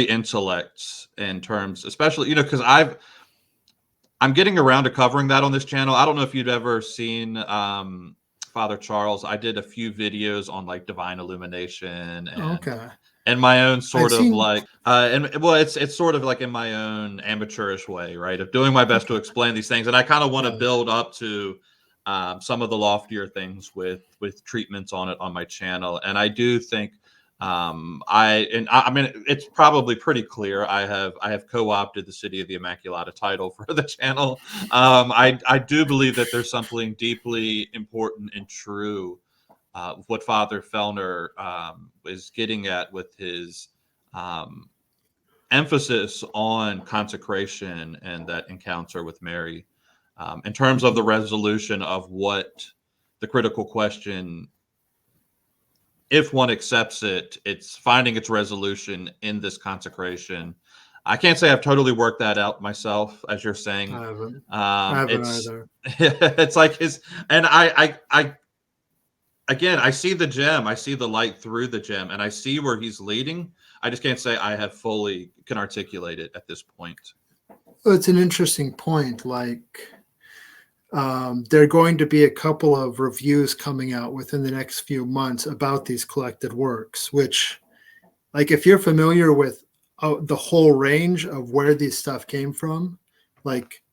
intellect, in terms, especially, because I'm getting around to covering that on this channel. I don't know if you'd ever seen Father Charles. I did a few videos on like divine illumination and my own sort of like it's sort of like in my own amateurish way, right, of doing my best to explain these things. And I kind of want to build up to some of the loftier things with treatments on it on my channel. And I do think I mean, it's probably pretty clear I have co-opted the City of the Immaculata title for the channel. I do believe that there's something deeply important and true what Father Fehlner is getting at with his emphasis on consecration and that encounter with Mary, in terms of the resolution of what the critical question, if one accepts it, it's finding its resolution in this consecration. I can't say I've totally worked that out myself, as you're saying. I haven't either. It's like and I again, I see the gem, I see the light through the gem, and I see where he's leading. I just can't say I have fully can articulate it at this point. Well, it's an interesting point. Like, there are going to be a couple of reviews coming out within the next few months about these collected works, which, like, if you're familiar with the whole range of where these stuff came from, like,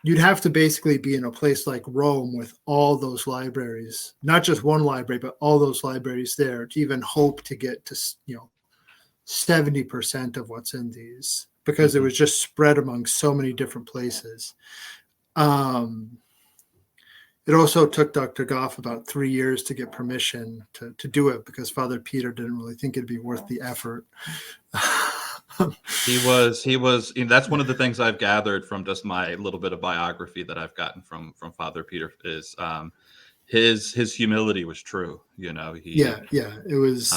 you'd have to basically be in a place like Rome with all those libraries, not just one library, but all those libraries there, to even hope to get to, 70% of what's in these, because it was just spread among so many different places. It also took Dr. Goff about 3 years to get permission to do it, because Father Peter didn't really think it'd be worth the effort. He was, that's one of the things I've gathered from just my little bit of biography that I've gotten from Father Peter, is his humility was true. It was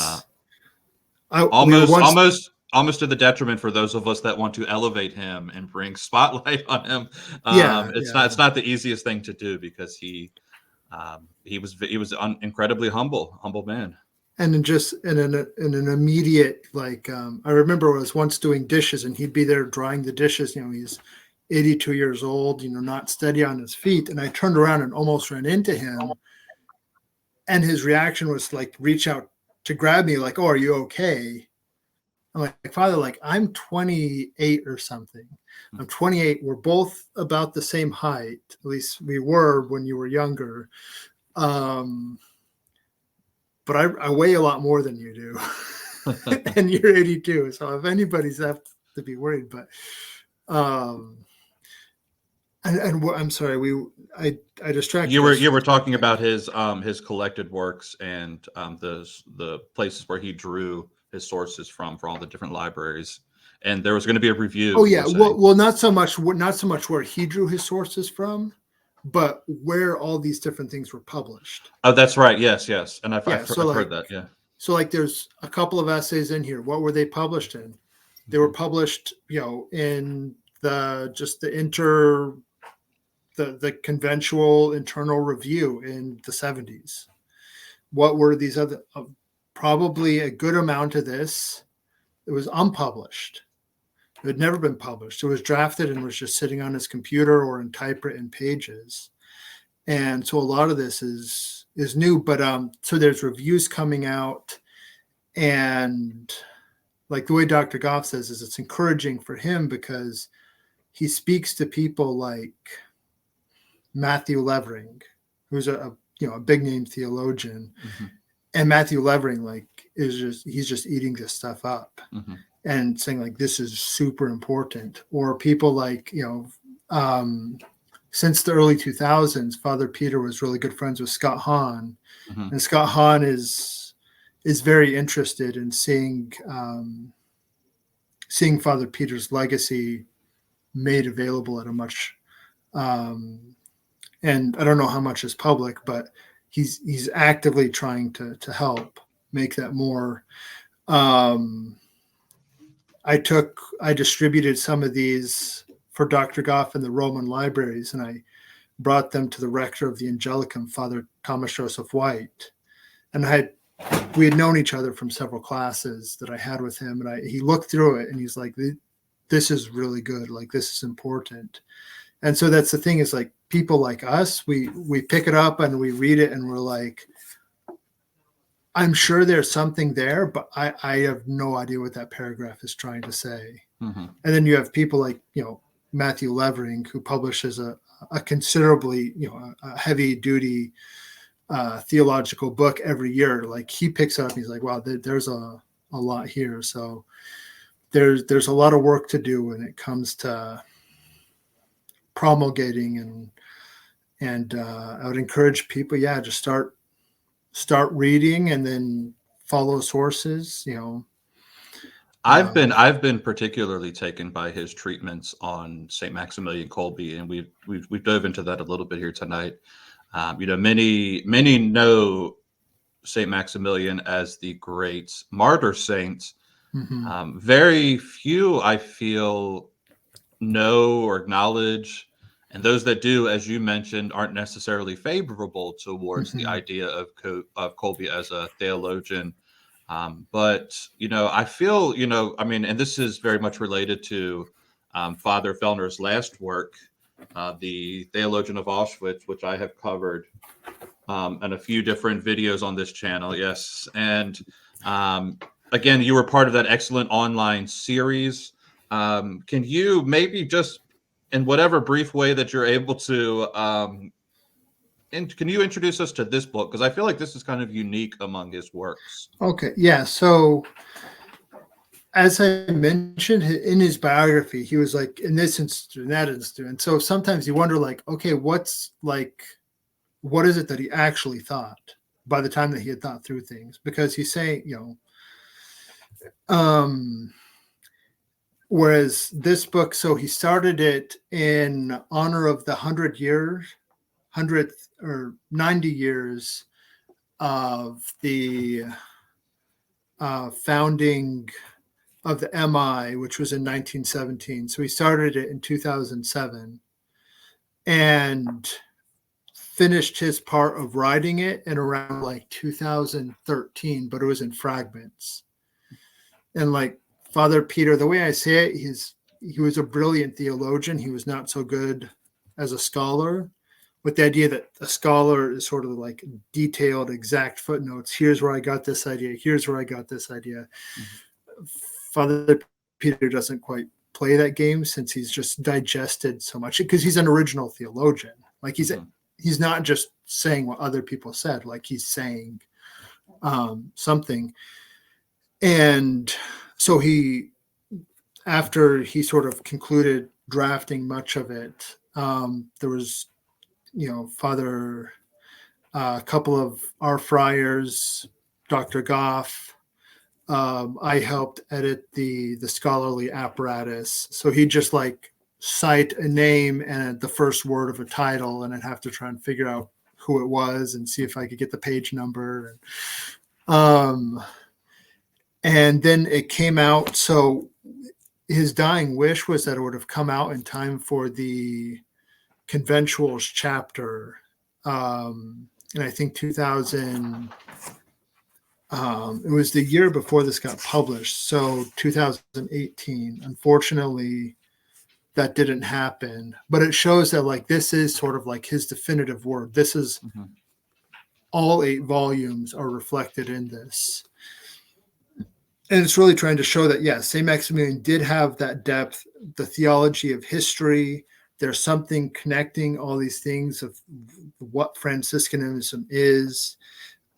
almost to the detriment for those of us that want to elevate him and bring spotlight on him. It's not the easiest thing to do, because he was incredibly humble man. And in an immediate, like, I remember I was once doing dishes, and he'd be there drying the dishes. He's 82 years old, not steady on his feet. And I turned around and almost ran into him. And his reaction was like, reach out to grab me, like, "Oh, are you okay?" I'm like, "Father, like, I'm 28 or something. I'm 28. We're both about the same height. At least we were when you were younger. But I weigh a lot more than you do." And you're 82. So if anybody's have to be worried, but, I'm sorry, I distracted You us. were talking about his collected works and the places where he drew his sources from for all the different libraries. And there was going to be a review, Oh you yeah, were saying. well, not so much where he drew his sources from, but where all these different things were published. Oh, that's right. Yes, yes. And Yeah, I've heard that. Yeah. so like there's a couple of essays in here. What were they published in? They were Mhm. published, in the conventional internal review in the 70s. What were these other? Probably a good amount of this. It was unpublished. It had never been published. It was drafted and was just sitting on his computer or in typewritten pages. And so a lot of this is new. But so there's reviews coming out, and like the way Dr. Goff says is it's encouraging for him because he speaks to people like Matthew Levering, who's a big name theologian, Mhm. and Matthew Levering he's just eating this stuff up Mhm. and saying like this is super important. Or people like since the early 2000s, Father Peter was really good friends with Scott Hahn, Mhm. and Scott Hahn is very interested in seeing Father Peter's legacy made available at a much and I don't know how much is public, but he's actively trying to help make that more. Um, I distributed some of these for Dr. Goff in the Roman libraries, and I brought them to the rector of the Angelicum, Father Thomas Joseph White, and we had known each other from several classes that I had with him, and he looked through it and he's like, "This is really good. Like this is important." And so that's the thing is like people like us, we pick it up and we read it and we're like, I'm sure there's something there, but I have no idea what that paragraph is trying to say. Mhm. And then you have people like, Matthew Levering, who publishes a considerably, a heavy duty theological book every year. Like he picks up, he's like, wow, there's a lot here. So there's a lot of work to do when it comes to promulgating and I would encourage people, just start reading and then follow sources. I've been particularly taken by his treatments on Saint Maximilian Kolbe, and we've dove into that a little bit here tonight. Many know Saint Maximilian as the great martyr saint. Mm-hmm. Very few, I feel, know or acknowledge, and those that do, as you mentioned, aren't necessarily favorable towards the Mm-hmm. idea of Kolbe as a theologian. But I feel, I mean, and this is very much related to Father Fehlner's last work, the Theologian of Auschwitz, which I have covered and a few different videos on this channel. Yes, and again, you were part of that excellent online series. Can you maybe just, in whatever brief way that you're able to, and can you introduce us to this book? Because I feel like this is kind of unique among his works. Okay. Yeah. So as I mentioned in his biography, he was like in this institute, in that institute. And so sometimes you wonder like, okay, what is it that he actually thought by the time that he had thought through things? Because he's saying, whereas this book, so he started it in honor of the 100th or 90 years of the founding of the MI, which was in 1917. So he started it in 2007 and finished his part of writing it in around like 2013, but it was in fragments. And like Father Peter, the way I say it, he was a brilliant theologian. He was not so good as a scholar, with the idea that a scholar is sort of like detailed, exact footnotes. Here's where I got this idea. Here's where I got this idea. Mm-hmm. Father Peter doesn't quite play that game since he's just digested so much because he's an original theologian. Like he's not just saying what other people said, like he's saying something. And so after he sort of concluded drafting much of it, There was, Father, a couple of our friars, Dr. Goff. I helped edit the scholarly apparatus. So he'd just like cite a name and the first word of a title, and I'd have to try and figure out who it was and see if I could get the page number. And then it came out. So his dying wish was that it would have come out in time for the conventuals chapter. And I think 2000, it was the year before this got published. So 2018, unfortunately, that didn't happen, but it shows that like, this is sort of like his definitive word. This is all 8 volumes are reflected in this. And it's really trying to show that, yes, St. Maximilian did have that depth, the theology of history. There's something connecting all these things of what Franciscanism is,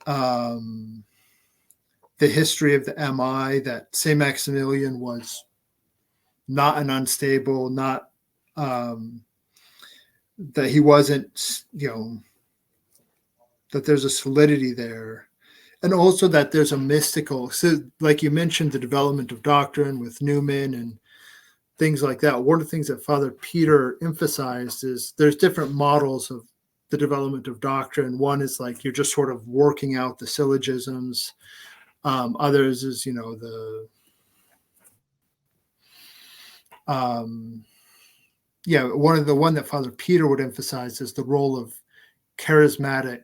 the history of the MI, that St. Maximilian was not an unstable, not that he wasn't, that there's a solidity there. And also that there's a mystical, so like you mentioned, the development of doctrine with Newman and things like that. One of the things that Father Peter emphasized is there's different models of the development of doctrine. One is like you're just sort of working out the syllogisms. Others is, the one that Father Peter would emphasize is the role of charismatic.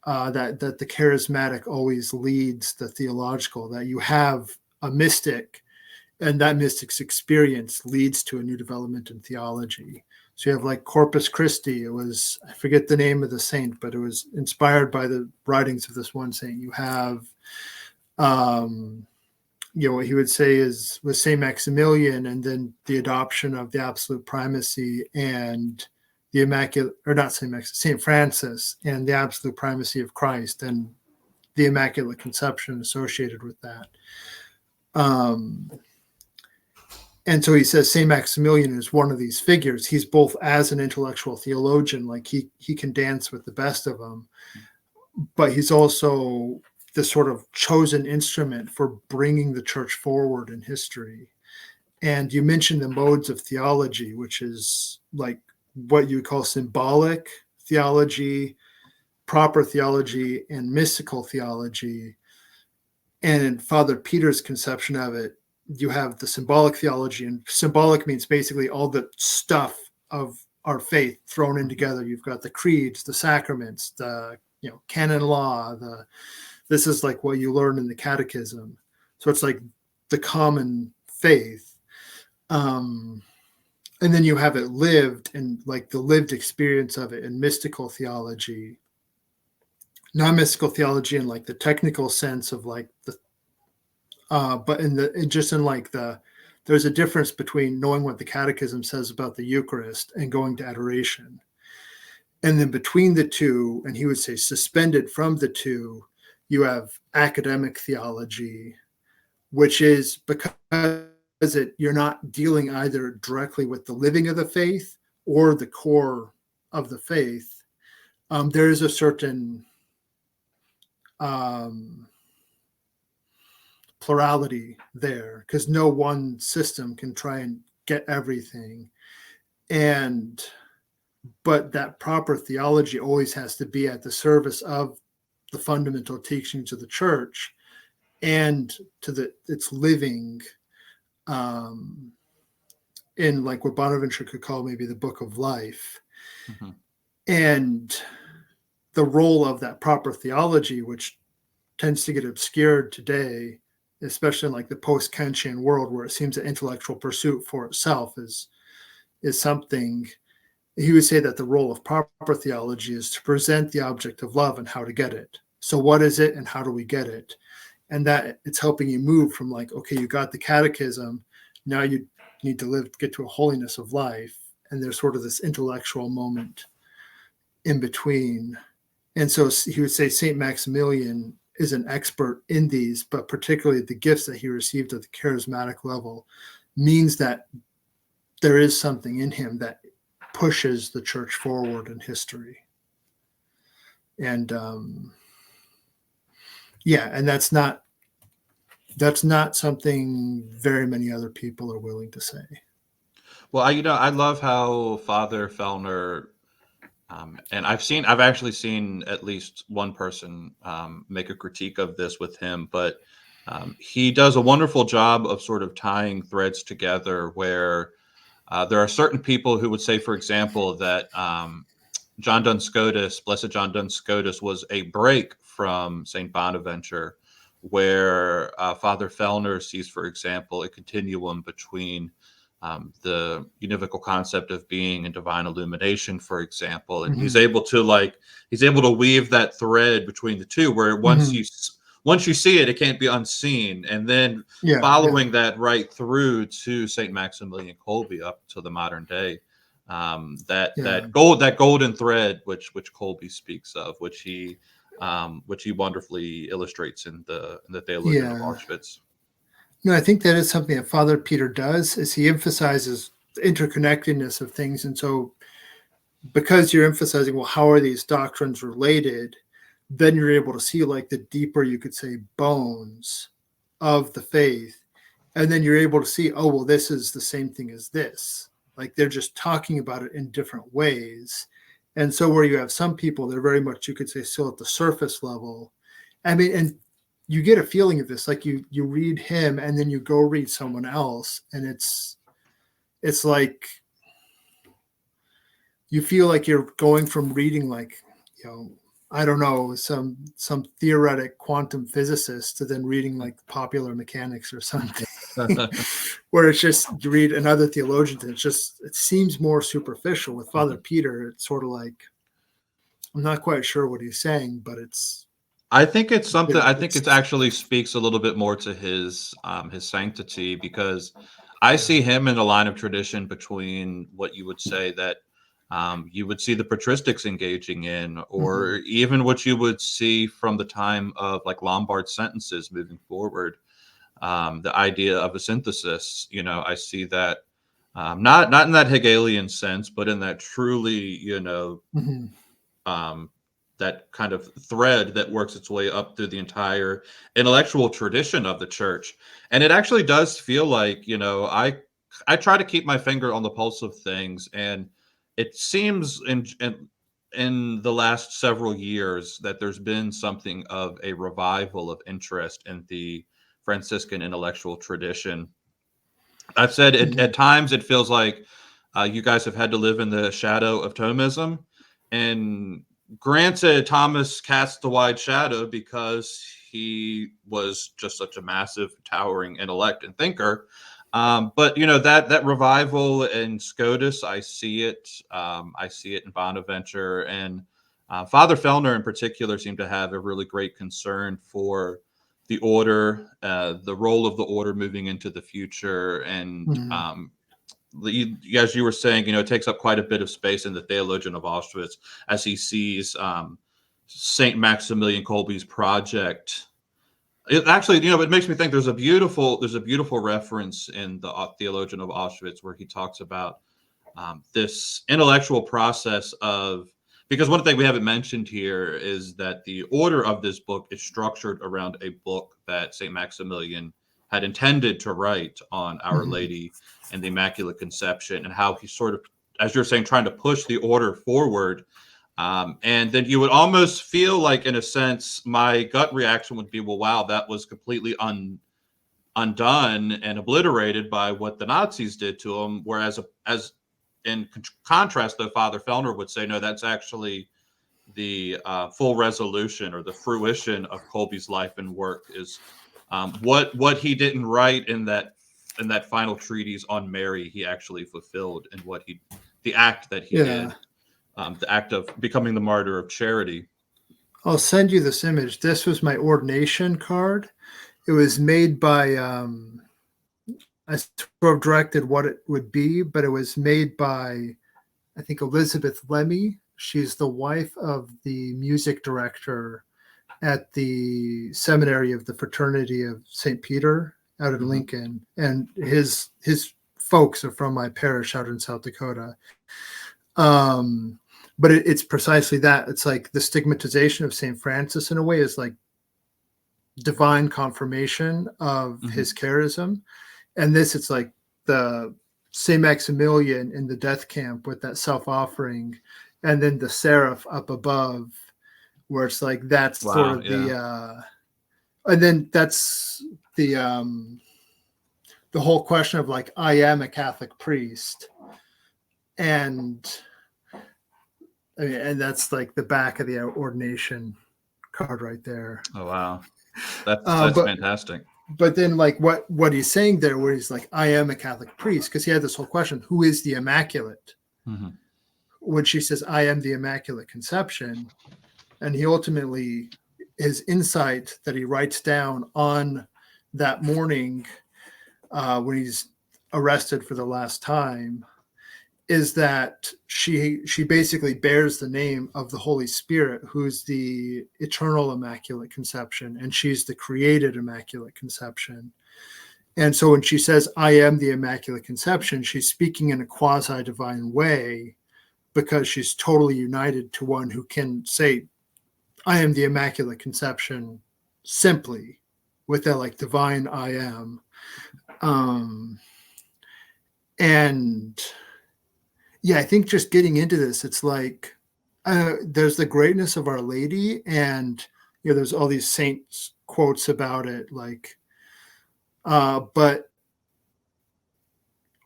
That the charismatic always leads the theological, that you have a mystic and that mystic's experience leads to a new development in theology. So you have like Corpus Christi. It was, I forget the name of the saint, but it was inspired by the writings of this one saint. You have, what he would say is with St. Maximilian, and then the adoption of the absolute primacy and the Immaculate, or not St. Francis, and the absolute primacy of Christ and the Immaculate Conception associated with that. And so he says St. Maximilian is one of these figures. He's both as an intellectual theologian, like he can dance with the best of them, but he's also the sort of chosen instrument for bringing the church forward in history. And you mentioned the modes of theology, which is like what you call symbolic theology, proper theology, and mystical theology. And in Father Peter's conception of it, you have the symbolic theology, and symbolic means basically all the stuff of our faith thrown in together. You've got the creeds, the sacraments, the canon law, this is like what you learn in the catechism. So it's like the common faith. And then you have it lived, and like the lived experience of it in mystical theology, non-mystical theology in like the technical sense of like the, but there's a difference between knowing what the catechism says about the Eucharist and going to adoration. And then between the two, and he would say suspended from the two, you have academic theology, which is because you're not dealing either directly with the living of the faith or the core of the faith. There is a certain plurality there, because no one system can try and get everything. But that proper theology always has to be at the service of the fundamental teachings of the church and to its living in like what Bonaventure could call maybe the book of life. And the role of that proper theology, which tends to get obscured today, especially in like the post-Kantian world, where it seems that intellectual pursuit for itself is something. He would say that the role of proper theology is to present the object of love and how to get it. So what is it and how do we get it? And that it's helping you move from like, okay, you got the catechism, now you need to get to a holiness of life. And there's sort of this intellectual moment in between. And so he would say St. Maximilian is an expert in these, but particularly the gifts that he received at the charismatic level means that there is something in him that pushes the church forward in history. And and that's not something very many other people are willing to say. Well, I love how Father Fehlner, and I've actually seen at least one person make a critique of this with him, but he does a wonderful job of sort of tying threads together where there are certain people who would say, for example, that John Duns Scotus, Blessed John Duns Scotus, was a break from St. Bonaventure, where Father Fehlner sees, for example, a continuum between the univocal concept of being and divine illumination, for example, and he's able to weave that thread between the two, where once you see it, it can't be unseen, and then following that right through to Saint Maximilian Kolbe up to the modern day. That golden thread which Kolbe speaks of, which he wonderfully illustrates in the Theologian of Auschwitz. No, I think that is something that Father Peter does, is he emphasizes the interconnectedness of things. And so because you're emphasizing, well, how are these doctrines related? Then you're able to see like the deeper, you could say, bones of the faith. And then you're able to see, oh, well, this is the same thing as this. Like they're just talking about it in different ways. And so where you have some people, they're very much, you could say, still at the surface level. I mean, and you get a feeling of this, like you read him and then you go read someone else, and it's like you feel like you're going from reading like, I don't know, some theoretic quantum physicist to then reading like popular mechanics or something, where it's just you read another theologian and it seems more superficial. With Father Peter, it's sort of like, I'm not quite sure what he's saying, but I think it's something. I think it actually speaks a little bit more to his sanctity, because I see him in a line of tradition between what you would say that you would see the patristics engaging in, or even what you would see from the time of like Lombard sentences moving forward. The idea of a synthesis, I see that not in that Hegelian sense, but in that truly, that kind of thread that works its way up through the entire intellectual tradition of the church. And it actually does feel like, I try to keep my finger on the pulse of things, and it seems in the last several years that there's been something of a revival of interest in the Franciscan intellectual tradition. I've said at times it feels like you guys have had to live in the shadow of Thomism, and granted, Thomas cast the wide shadow because he was just such a massive, towering intellect and thinker. But that revival in Scotus, I see it. I see it in Bonaventure, and Father Fehlner in particular seemed to have a really great concern for the order, the role of the order moving into the future, and as you were saying, it takes up quite a bit of space in the Theologian of Auschwitz as he sees Saint Maximilian Kolbe's project. It actually, it makes me think there's a beautiful reference in the Theologian of Auschwitz where he talks about this intellectual process of, because one thing we haven't mentioned here is that the order of this book is structured around a book that Saint Maximilian had intended to write on Our Lady and the Immaculate Conception, and how he sort of, as you're saying, trying to push the order forward. And then you would almost feel like, in a sense, my gut reaction would be, well, wow, that was completely undone and obliterated by what the Nazis did to him. Whereas, as in contrast, though, Father Fehlner would say, no, that's actually the full resolution or the fruition of Kolbe's life and work, is what he didn't write in that final treatise on Mary, he actually fulfilled in the act that he did, the act of becoming the martyr of charity. I'll send you this image. This was my ordination card. It was made by, I sort of directed what it would be, but it was made by, I think, Elizabeth Lemmy. She's the wife of the music director at the seminary of the Fraternity of St. Peter out in Lincoln. And his folks are from my parish out in South Dakota. But it's precisely that. It's like the stigmatization of St. Francis in a way is like divine confirmation of his charism. And this, it's like the St. Maximilian in the death camp with that self-offering, and then the seraph up above, where it's like that's sort of the and then that's the whole question of like, I am a Catholic priest, and I mean, and that's like the back of the ordination card right there. Oh wow, that's fantastic. But then, like what he's saying there, where he's like, I am a Catholic priest, because he had this whole question: who is the Immaculate? When she says, I am the Immaculate Conception, and he ultimately, his insight that he writes down on that morning when he's arrested for the last time, is that she basically bears the name of the Holy Spirit, who's the eternal Immaculate Conception, and she's the created Immaculate Conception. And so when she says, I am the Immaculate Conception, she's speaking in a quasi-divine way, because she's totally united to one who can say, I am the Immaculate Conception, simply with that like divine I am. And yeah, I think just getting into this, it's like there's the greatness of Our Lady, and there's all these saints quotes about it, like, but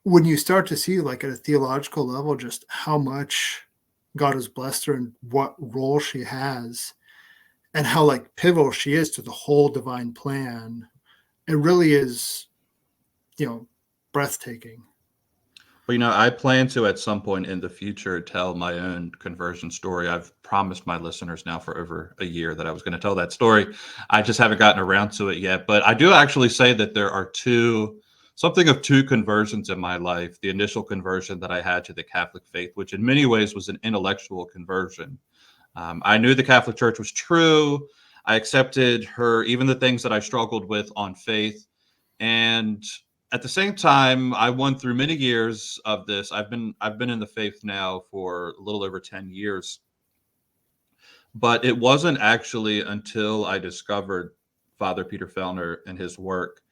when you start to see, like, at a theological level, just how much God has blessed her and what role she has, and how like pivotal she is to the whole divine plan, it really is, breathtaking. Well, I plan to at some point in the future tell my own conversion story. I've promised my listeners now for over a year that I was going to tell that story. I just haven't gotten around to it yet. But I do actually say that there are something of two conversions in my life. The initial conversion that I had to the Catholic faith, which in many ways was an intellectual conversion. I knew the Catholic Church was true. I accepted her, even the things that I struggled with on faith. And at the same time, I went through many years of this. I've been in the faith now for a little over 10 years. But it wasn't actually until I discovered Father Peter Fehlner and his work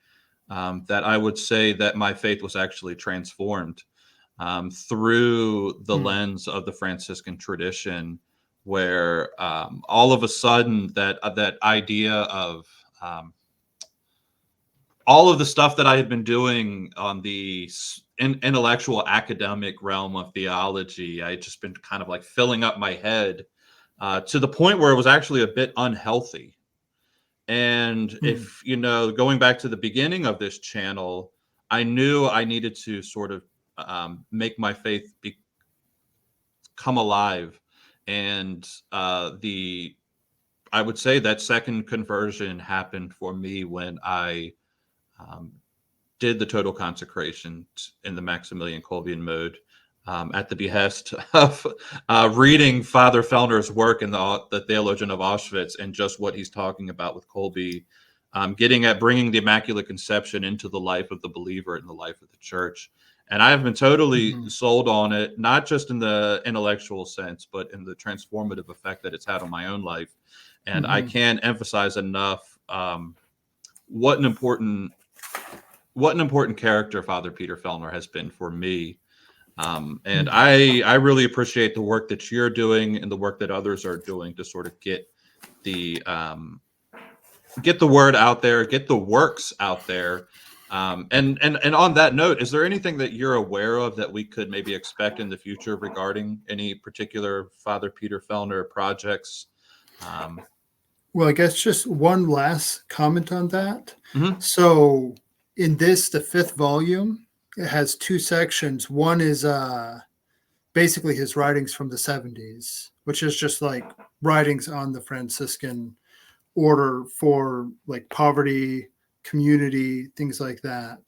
that I would say that my faith was actually transformed through the lens of the Franciscan tradition, where all of a sudden that idea of all of the stuff that I had been doing on the intellectual academic realm of theology, I had just been kind of like filling up my head to the point where it was actually a bit unhealthy. And if, going back to the beginning of this channel, I knew I needed to sort of make my faith come alive. And I would say that second conversion happened for me when I did the total consecration in the Maximilian Kolbian mode at the behest of reading Father Fehlner's work in the Theologian of Auschwitz, and just what he's talking about with Kolbe, getting at bringing the Immaculate Conception into the life of the believer and the life of the church. And I have been totally sold on it, not just in the intellectual sense, but in the transformative effect that it's had on my own life. And I can't emphasize enough what an important character Father Peter Fehlner has been for me. And I really appreciate the work that you're doing and the work that others are doing to sort of get the word out there, get the works out there. And on that note, is there anything that you're aware of that we could maybe expect in the future regarding any particular Father Peter Fehlner projects? Well, I guess just one last comment on that. So in this, the 5th volume, it has 2 sections. One is basically his writings from the 70s, which is just like writings on the Franciscan order for like poverty, community, things like that.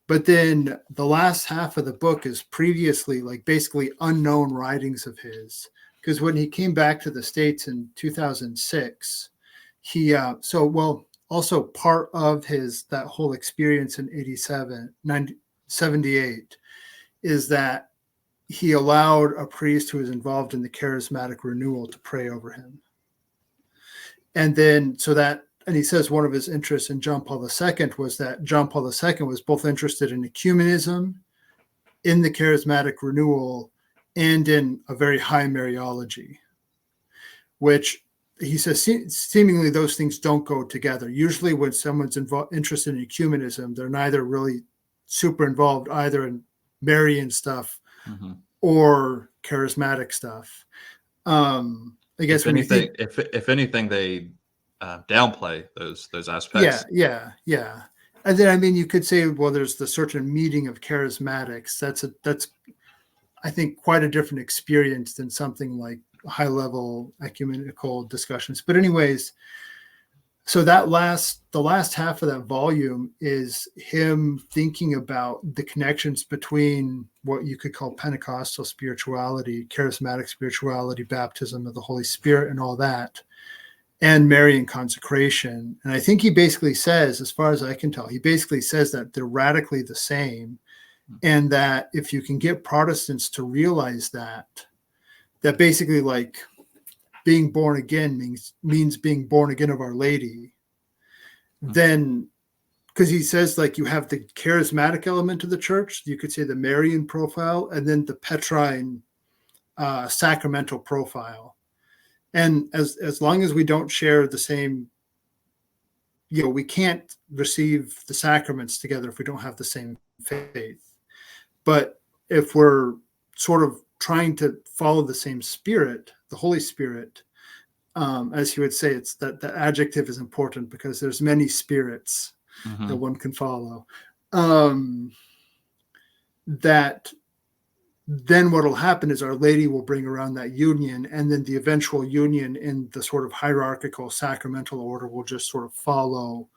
But then the last half of the book is previously like basically unknown writings of his. Because when he came back to the States in 2006, he also part of that whole experience in 78 is that he allowed a priest who was involved in the charismatic renewal to pray over him. And then, and he says one of his interests in John Paul II was that John Paul II was both interested in ecumenism, in the charismatic renewal, and in a very high Mariology, which he says seemingly those things don't go together. Usually when someone's interested in ecumenism, they're neither really super involved either in Marian stuff or charismatic stuff. I guess if anything, they downplay those aspects. Yeah. And then, I mean, you could say, well, there's the certain meeting of charismatics. That's I think quite a different experience than something like high level ecumenical discussions. But anyways, so the last half of that volume is him thinking about the connections between what you could call Pentecostal spirituality, charismatic spirituality, baptism of the Holy Spirit, and all that, and Marian consecration. And I think he basically says, as far as I can tell, he basically says that they're radically the same, and that if you can get Protestants to realize that basically, like, being born again means being born again of Our Lady, then, because he says, like, you have the charismatic element of the church, you could say the Marian profile, and then the Petrine sacramental profile. And as long as we don't share the same, we can't receive the sacraments together if we don't have the same faith. But if we're sort of trying to follow the same Spirit, the Holy Spirit, as he would say, it's that the adjective is important because there's many spirits that one can follow. That then what will happen is Our Lady will bring around that union, and then the eventual union in the sort of hierarchical sacramental order will just sort of follow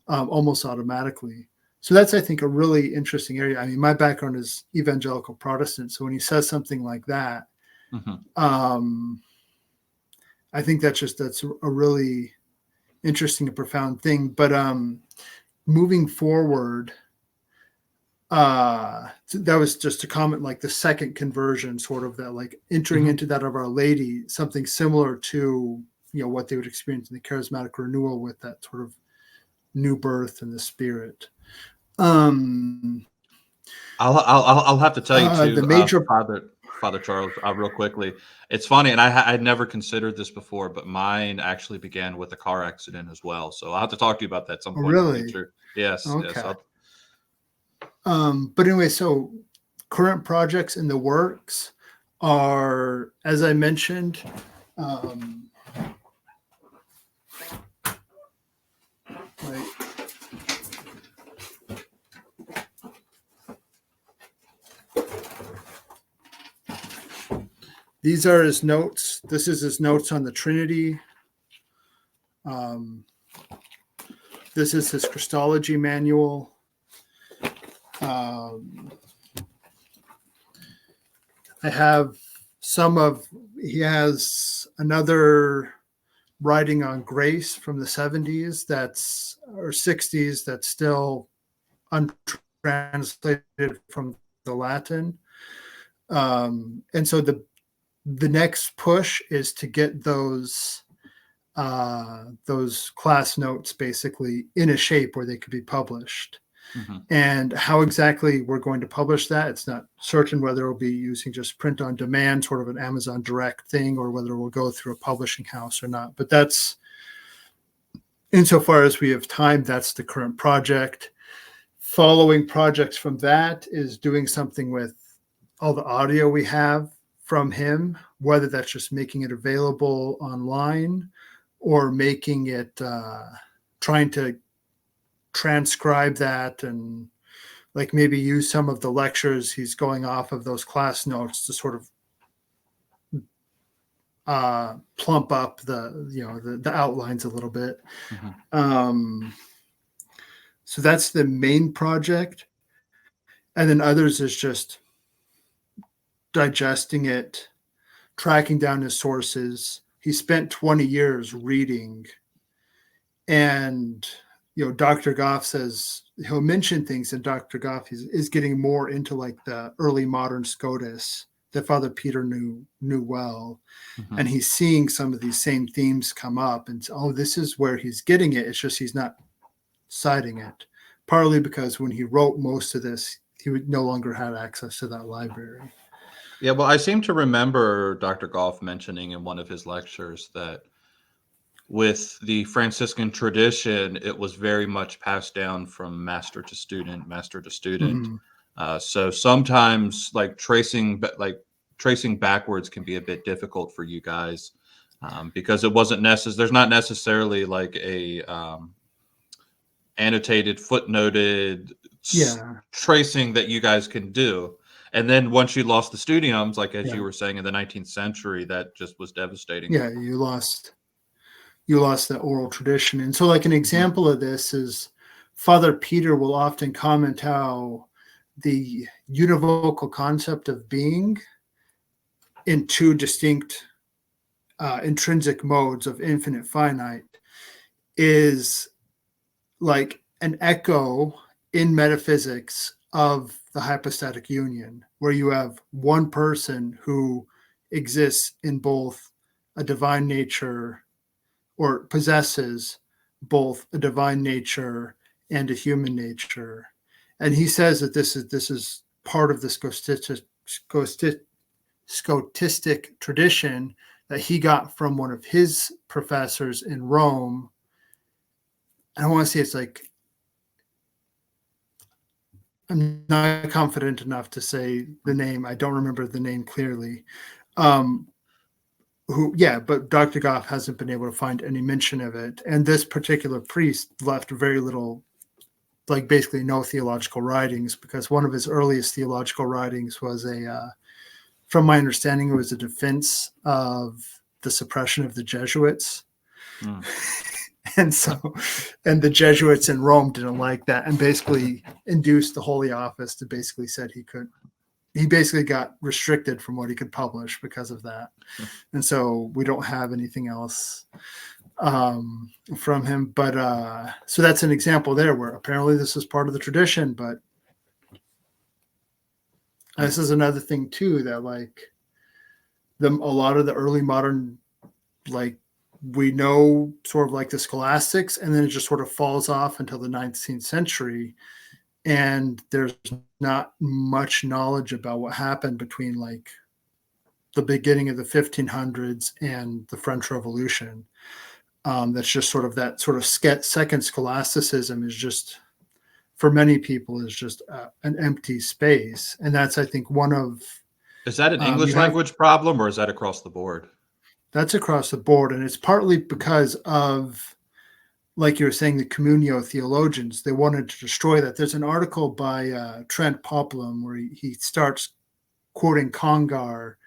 almost automatically. So that's, I think, a really interesting area. I mean, my background is evangelical Protestant, so when he says something like that, I think that's a really interesting and profound thing. But moving forward, that was just a comment, like the second conversion, sort of that, like entering into that of Our Lady, something similar to what they would experience in the charismatic renewal with that sort of new birth in the Spirit. I'll have to tell you too, the major Father Charles, real quickly. It's funny, and I'd never considered this before, but mine actually began with a car accident as well. So I'll have to talk to you about that at some point in the future. Yes. Okay. Yes. But anyway, so current projects in the works are, as I mentioned, these are his notes. This is his notes on the Trinity. This is his Christology manual. He has another writing on grace from the 70s or 60s that's still untranslated from the Latin. And so the next push is to get those class notes basically in a shape where they could be published. And how exactly we're going to publish that, it's not certain whether it'll be using just print on demand, sort of an Amazon direct thing, or whether we'll go through a publishing house or not. But that's, insofar as we have time, that's the current project. Following projects from that is doing something with all the audio we have from him, whether that's just making it available online or making it, trying to transcribe that and like maybe use some of the lectures he's going off of those class notes to sort of plump up the outlines a little bit. So that's the main project. And then others is just digesting it, tracking down his sources. He spent 20 years reading and Dr. Goff says he'll mention things, and Dr. Goff is getting more into like the early modern Scotus that Father Peter knew well. Mm-hmm. And he's seeing some of these same themes come up, and this is where he's getting it. It's just he's not citing it, partly because when he wrote most of this, he would no longer have access to that library. Yeah, well, I seem to remember Dr. Goff mentioning in one of his lectures that with the Franciscan tradition, it was very much passed down from master to student. Mm-hmm. So sometimes like tracing backwards can be a bit difficult for you guys, because it wasn't necessary. There's not necessarily like a annotated, footnoted tracing that you guys can do. And then once you lost the studiums, like as you were saying in the 19th century, that just was devastating. Yeah, you lost that oral tradition. And so like an example of this is Father Peter will often comment how the univocal concept of being in two distinct intrinsic modes of infinite finite is like an echo in metaphysics of the hypostatic union, where you have one person who exists in both a divine nature, or possesses both a divine nature and a human nature. And he says that this is part of the Scotistic tradition that he got from one of his professors in Rome. I want to say it's like, I'm not confident enough to say the name. I don't remember the name clearly. But Dr. Goff hasn't been able to find any mention of it. And this particular priest left very little, like basically no theological writings, because one of his earliest theological writings was from my understanding, it was a defense of the suppression of the Jesuits. Mm. And the Jesuits in Rome didn't like that, and basically induced the Holy Office to basically said he basically got restricted from what he could publish because of that. And so we don't have anything else from him. But so that's an example there where apparently this is part of the tradition. But this is another thing too, that like a lot of the early modern, like we know sort of like the scholastics, and then it just sort of falls off until the 19th century. And there's not much knowledge about what happened between like the beginning of the 1500s and the French Revolution. That's just sort of that sort of second scholasticism is just, for many people, is just an empty space. And that's, I think, one of... Is that an English language problem, or is that across the board? That's across the board. And it's partly because of, like you were saying, the communio theologians. They wanted to destroy that. There's an article by Trent Poplum where he starts quoting Congar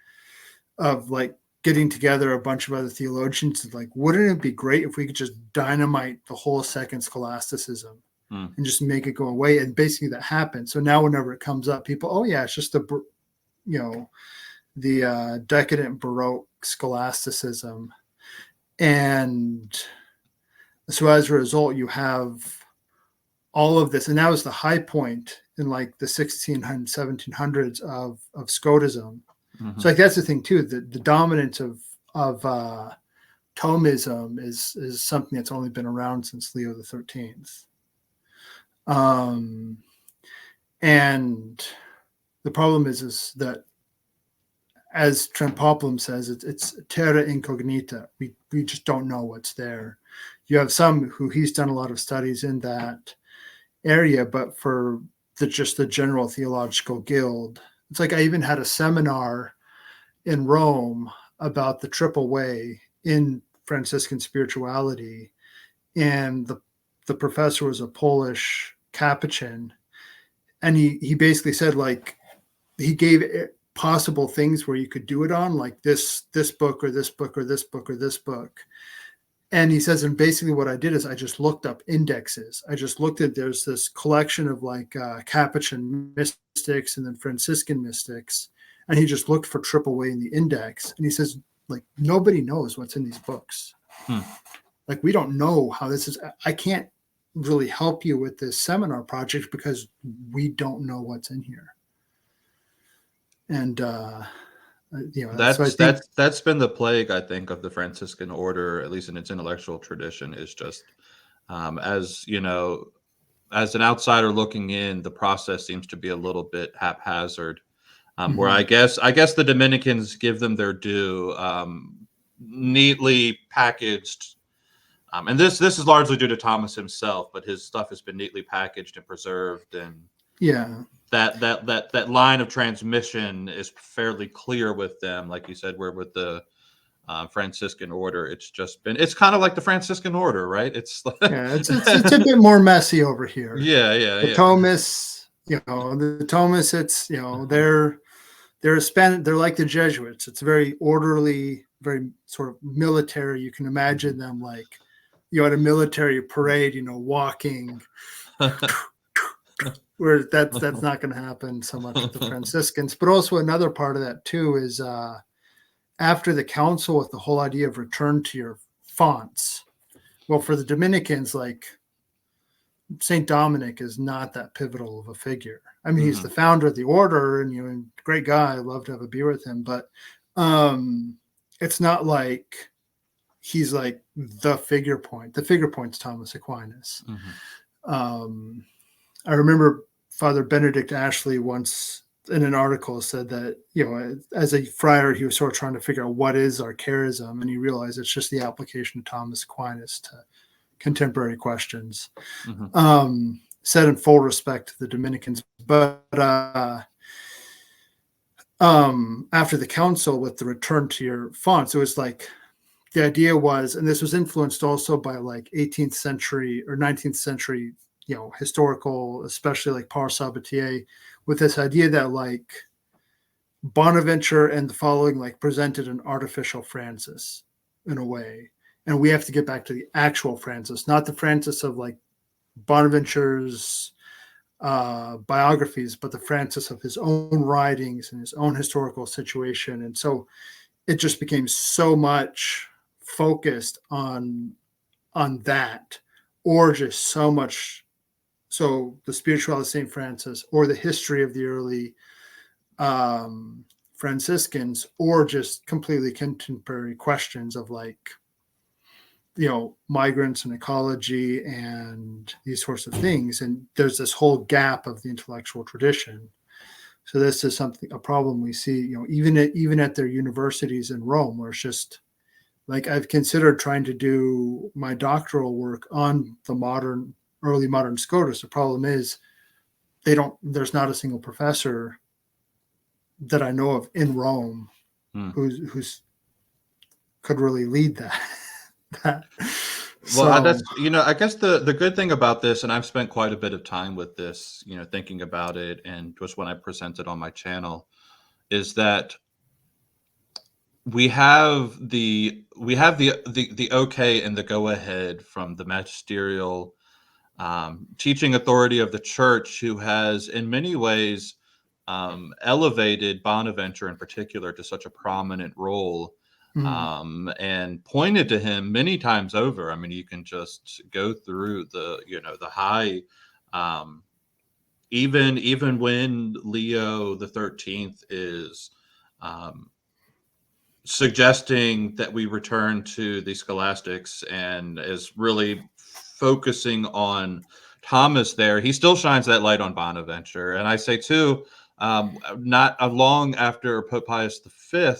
of like getting together a bunch of other theologians and like, wouldn't it be great if we could just dynamite the whole second scholasticism and just make it go away? And basically that happened. So now whenever it comes up, people, oh yeah, it's just the decadent Baroque scholasticism. And so as a result, you have all of this, and that was the high point in like the 1600s, 1700s of Scotism. Mm-hmm. So like that's the thing too, the dominance of Thomism is something that's only been around since Leo the 13th. And the problem is that, as Trent Poplum says, it's terra incognita. We just don't know what's there. You have some who he's done a lot of studies in that area, but for just the general theological guild, it's like I even had a seminar in Rome about the triple way in Franciscan spirituality, and the professor was a Polish Capuchin, and he basically said, like, he gave possible things where you could do it on, like this book or this book or this book or this book. And he says, and basically what I did is I just looked up indexes. I just looked at, there's this collection of like Capuchin mystics and then Franciscan mystics. And he just looked for triple way in the index. And he says, like, nobody knows what's in these books. Like, we don't know how this is. I can't really help you with this seminar project because we don't know what's in here. And so I think that's been the plague, I think, of the Franciscan order, at least in its intellectual tradition, is just as as an outsider looking in, the process seems to be a little bit haphazard. Where I guess the Dominicans give them their due, neatly packaged. And this is largely due to Thomas himself, but his stuff has been neatly packaged and preserved, and that line of transmission is fairly clear with them. Like you said, where with the Franciscan order, it's kind of like the Franciscan order, right? It's it's a bit more messy over here. The Thomists, it's they're like the Jesuits. It's very orderly, very sort of military. You can imagine them like at a military parade, walking. Where that's not going to happen so much with the Franciscans. But also another part of that too is after the council with the whole idea of return to your fonts. Well, for the Dominicans, like St. Dominic is not that pivotal of a figure. I mean, he's the founder of the order and great guy. I'd love to have a beer with him, but it's not like he's like the figure point. The figure point's Thomas Aquinas. I remember Father Benedict Ashley once in an article said that, as a friar, he was sort of trying to figure out what is our charism, and he realized it's just the application of Thomas Aquinas to contemporary questions. Said in full respect to the Dominicans. But after the council with the return to your fonts, it was like the idea was, and this was influenced also by like 18th century or 19th century historical, especially like Par Sabatier, with this idea that like Bonaventure and the following like presented an artificial Francis in a way. And we have to get back to the actual Francis, not the Francis of like Bonaventure's biographies, but the Francis of his own writings and his own historical situation. And so it just became so much focused on that, or just so much. So the spirituality of St. Francis, or the history of the early Franciscans, or just completely contemporary questions of like, migrants and ecology and these sorts of things. And there's this whole gap of the intellectual tradition. So this is a problem we see, even at their universities in Rome, where it's just like, I've considered trying to do my doctoral work on the early modern Scotus. The problem is there's not a single professor that I know of in Rome who's could really lead that. Well, that's I guess the good thing about this, and I've spent quite a bit of time with this, thinking about it, and just when I presented on my channel, is that we have the okay and the go ahead from the magisterial teaching authority of the church, who has in many ways elevated Bonaventure in particular to such a prominent role. And pointed to him many times over. I mean, you can just go through the high, even when Leo the 13th is suggesting that we return to the scholastics and is really focusing on Thomas there, he still shines that light on Bonaventure. And I say too, not long after Pope Pius V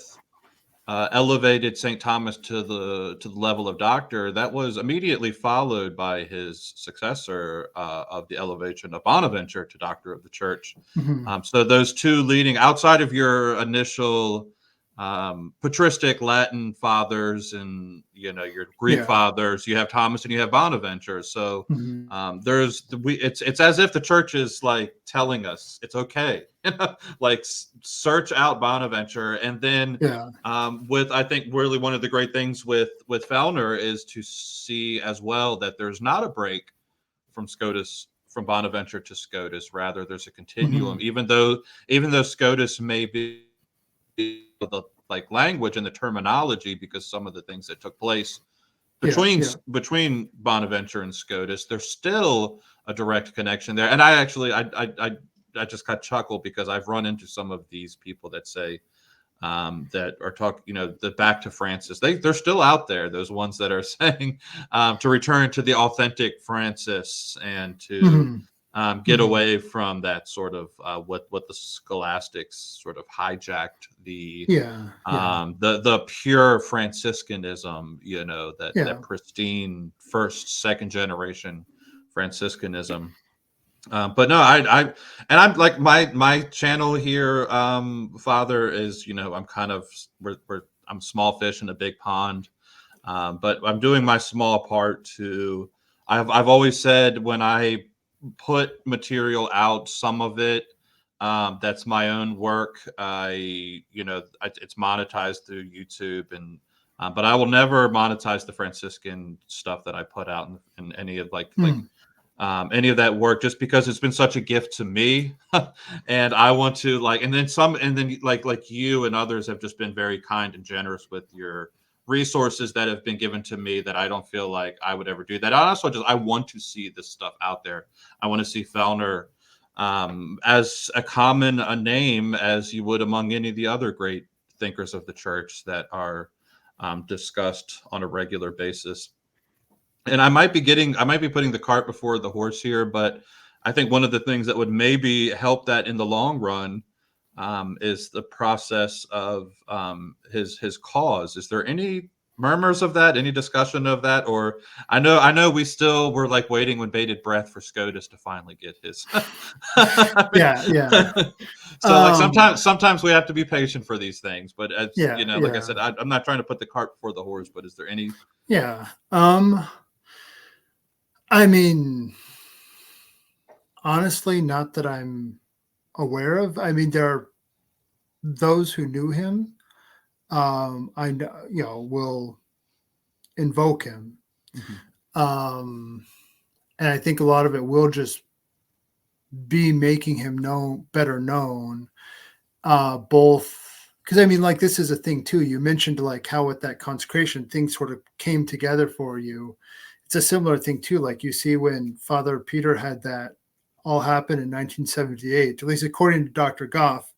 elevated St. Thomas to the level of doctor, that was immediately followed by his successor of the elevation of Bonaventure to doctor of the church. So those two leading, outside of your initial patristic Latin fathers and your Greek fathers, you have Thomas and you have Bonaventure. So it's as if the church is like telling us it's okay, like search out Bonaventure. And then with, I think really one of the great things with Fehlner is to see as well that there's not a break from Bonaventure to Scotus. Rather, there's a continuum, even though Scotus may be the like language and the terminology, because some of the things that took place between Bonaventure and Scotus, there's still a direct connection there. And I actually, I just got chuckled because I've run into some of these people that say that are talking, the back to Francis. They're still out there. Those ones that are saying to return to the authentic Francis and to get away from that sort of what the scholastics sort of hijacked the pure Franciscanism, that pristine first, second generation Franciscanism. But no, and I'm like my channel here, Father, is, I'm kind of I'm small fish in a big pond, but I'm doing my small part to. I've always said when I put material out, some of it that's my own work. It's monetized through YouTube, and but I will never monetize the Franciscan stuff that I put out in any of any of that work, just because it's been such a gift to me. And I want to and then like you and others have just been very kind and generous with your resources that have been given to me, that I don't feel like I would ever do that. I want to see this stuff out there. I want to see Fehlner as common a name as you would among any of the other great thinkers of the church that are discussed on a regular basis. And I might be putting the cart before the horse here, but I think one of the things that would maybe help that in the long run is the process of his cause. Is there any murmurs of that? Any discussion of that? Or I know we still were waiting with bated breath for Scotus to finally get his. Yeah. So sometimes we have to be patient for these things, but I said, I'm not trying to put the cart before the horse, but is there any? Yeah. I mean, honestly, not that I'm aware of. I mean, there are those who knew him. I know, will invoke him, and I think a lot of it will just be making him better known. Both because I mean, this is a thing too. You mentioned how with that consecration, things sort of came together for you. It's a similar thing too. You see when Father Peter had that all happen in 1978, at least according to Dr. Goff,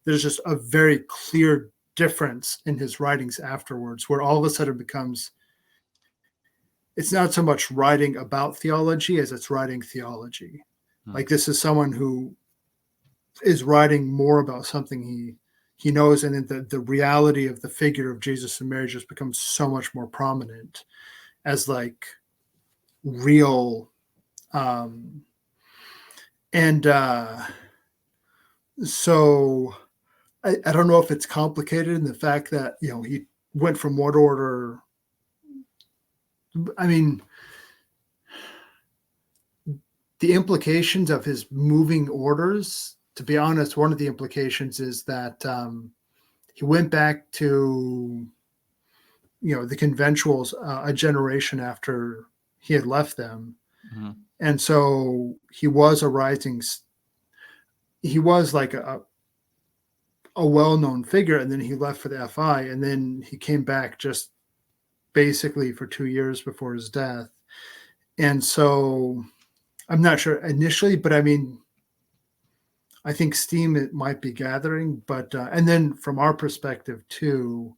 there's just a very clear difference in his writings afterwards, where all of a sudden it's not so much writing about theology as it's writing theology. This is someone who is writing more about something he knows, and then the reality of the figure of Jesus and Mary just becomes so much more prominent as real. So I don't know if it's complicated in the fact that, he went from one order. I mean, the implications of his moving orders, to be honest, one of the implications is that he went back to, the conventuals a generation after he had left them. And so he was a well-known figure, and then he left for the FI, and then he came back just basically for 2 years before his death. And so I'm not sure initially, but I mean, I think steam it might be gathering, but and then from our perspective too,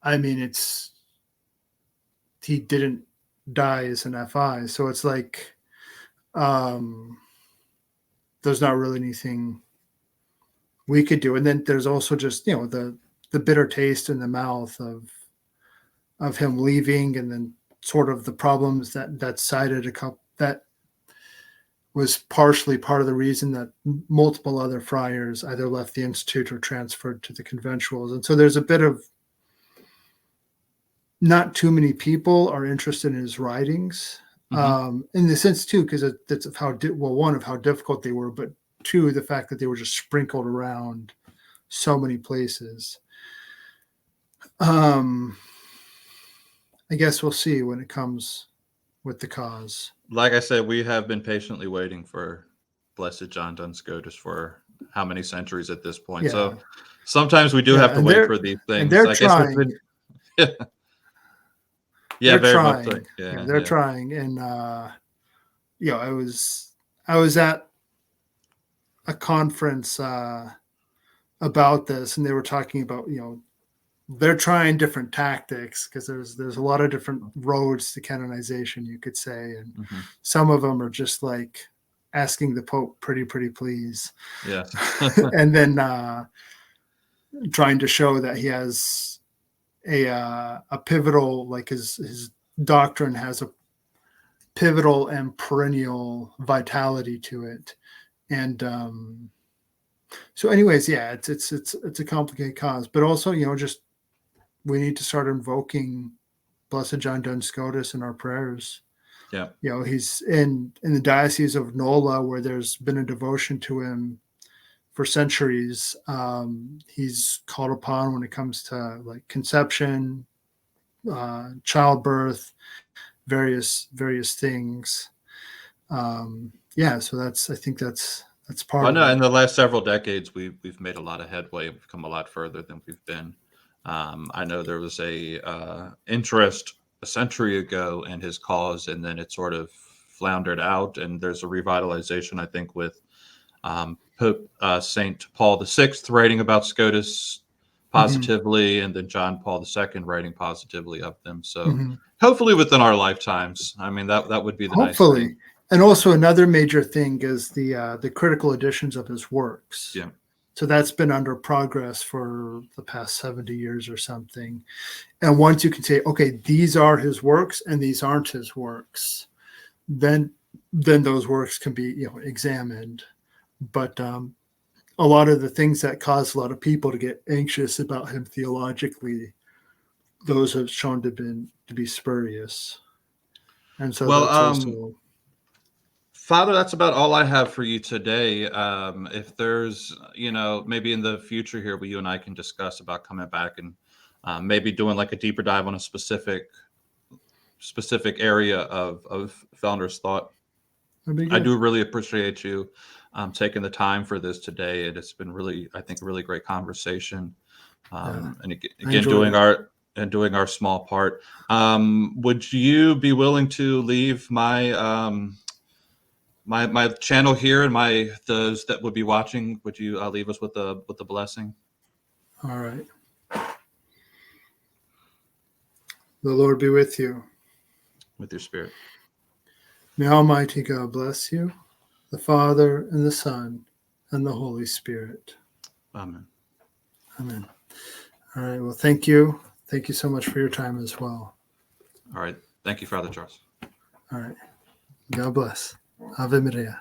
I mean, he didn't die as an FI, so it's there's not really anything we could do. And then there's also just the bitter taste in the mouth of him leaving, and then sort of the problems that cited that was partially part of the reason that multiple other friars either left the institute or transferred to the conventuals. And so there's a bit of, not too many people are interested in his writings, in the sense too, because that's of one of how difficult they were, but two, the fact that they were just sprinkled around so many places. I guess we'll see when it comes with the cause. Like I said, we have been patiently waiting for Blessed John Duns Scotus for how many centuries at this point. So sometimes we do have to wait for these things. And they're trying. Yeah, They're very much trying. so. Yeah, They're yeah. trying. And I was at a conference about this, and they were talking about, they're trying different tactics, because there's a lot of different roads to canonization, you could say, and Mm-hmm. some of them are just like asking the Pope pretty please. Yes. And then trying to show that he has a pivotal, like his doctrine has a pivotal and perennial vitality to it. And so anyways, yeah, it's a complicated cause, but also, just we need to start invoking Blessed John Duns Scotus in our prayers. Yeah. He's in the Diocese of Nola, where there's been a devotion to him for centuries. He's called upon when it comes to like conception, childbirth, various things. So I think that's part Well, of no, it. in the last several decades, we've made a lot of headway. We've come a lot further than we've been. I know there was a interest a century ago in his cause, and then it sort of floundered out. And there's a revitalization, I think, with Pope Saint Paul VI writing about Scotus positively, and then John Paul II writing positively of them. So hopefully within our lifetimes, I mean, that would be the nice Hopefully. thing. And also another major thing is the critical editions of his works. Yeah. So that's been under progress for the past 70 years or something. And once you can say, okay, these are his works and these aren't his works, then those works can be, examined. But a lot of the things that cause a lot of people to get anxious about him theologically, those have shown to be spurious. And so Well, that's also... Father, that's about all I have for you today. If there's, maybe in the future here, where you and I can discuss about coming back and maybe doing like a deeper dive on a specific area of Fehlner's thought. I do really appreciate you taking the time for this today. It's been really, I think, a really great conversation. And again, doing our small part. Would you be willing to leave my my channel here and those that would be watching? Would you leave us with the blessing? All right. The Lord be with you. With your spirit. May Almighty God bless you, the Father and the Son and the Holy Spirit. Amen. Amen. All right. Well, thank you. Thank you so much for your time as well. All right. Thank you, Father Charles. All right. God bless. Ave Maria.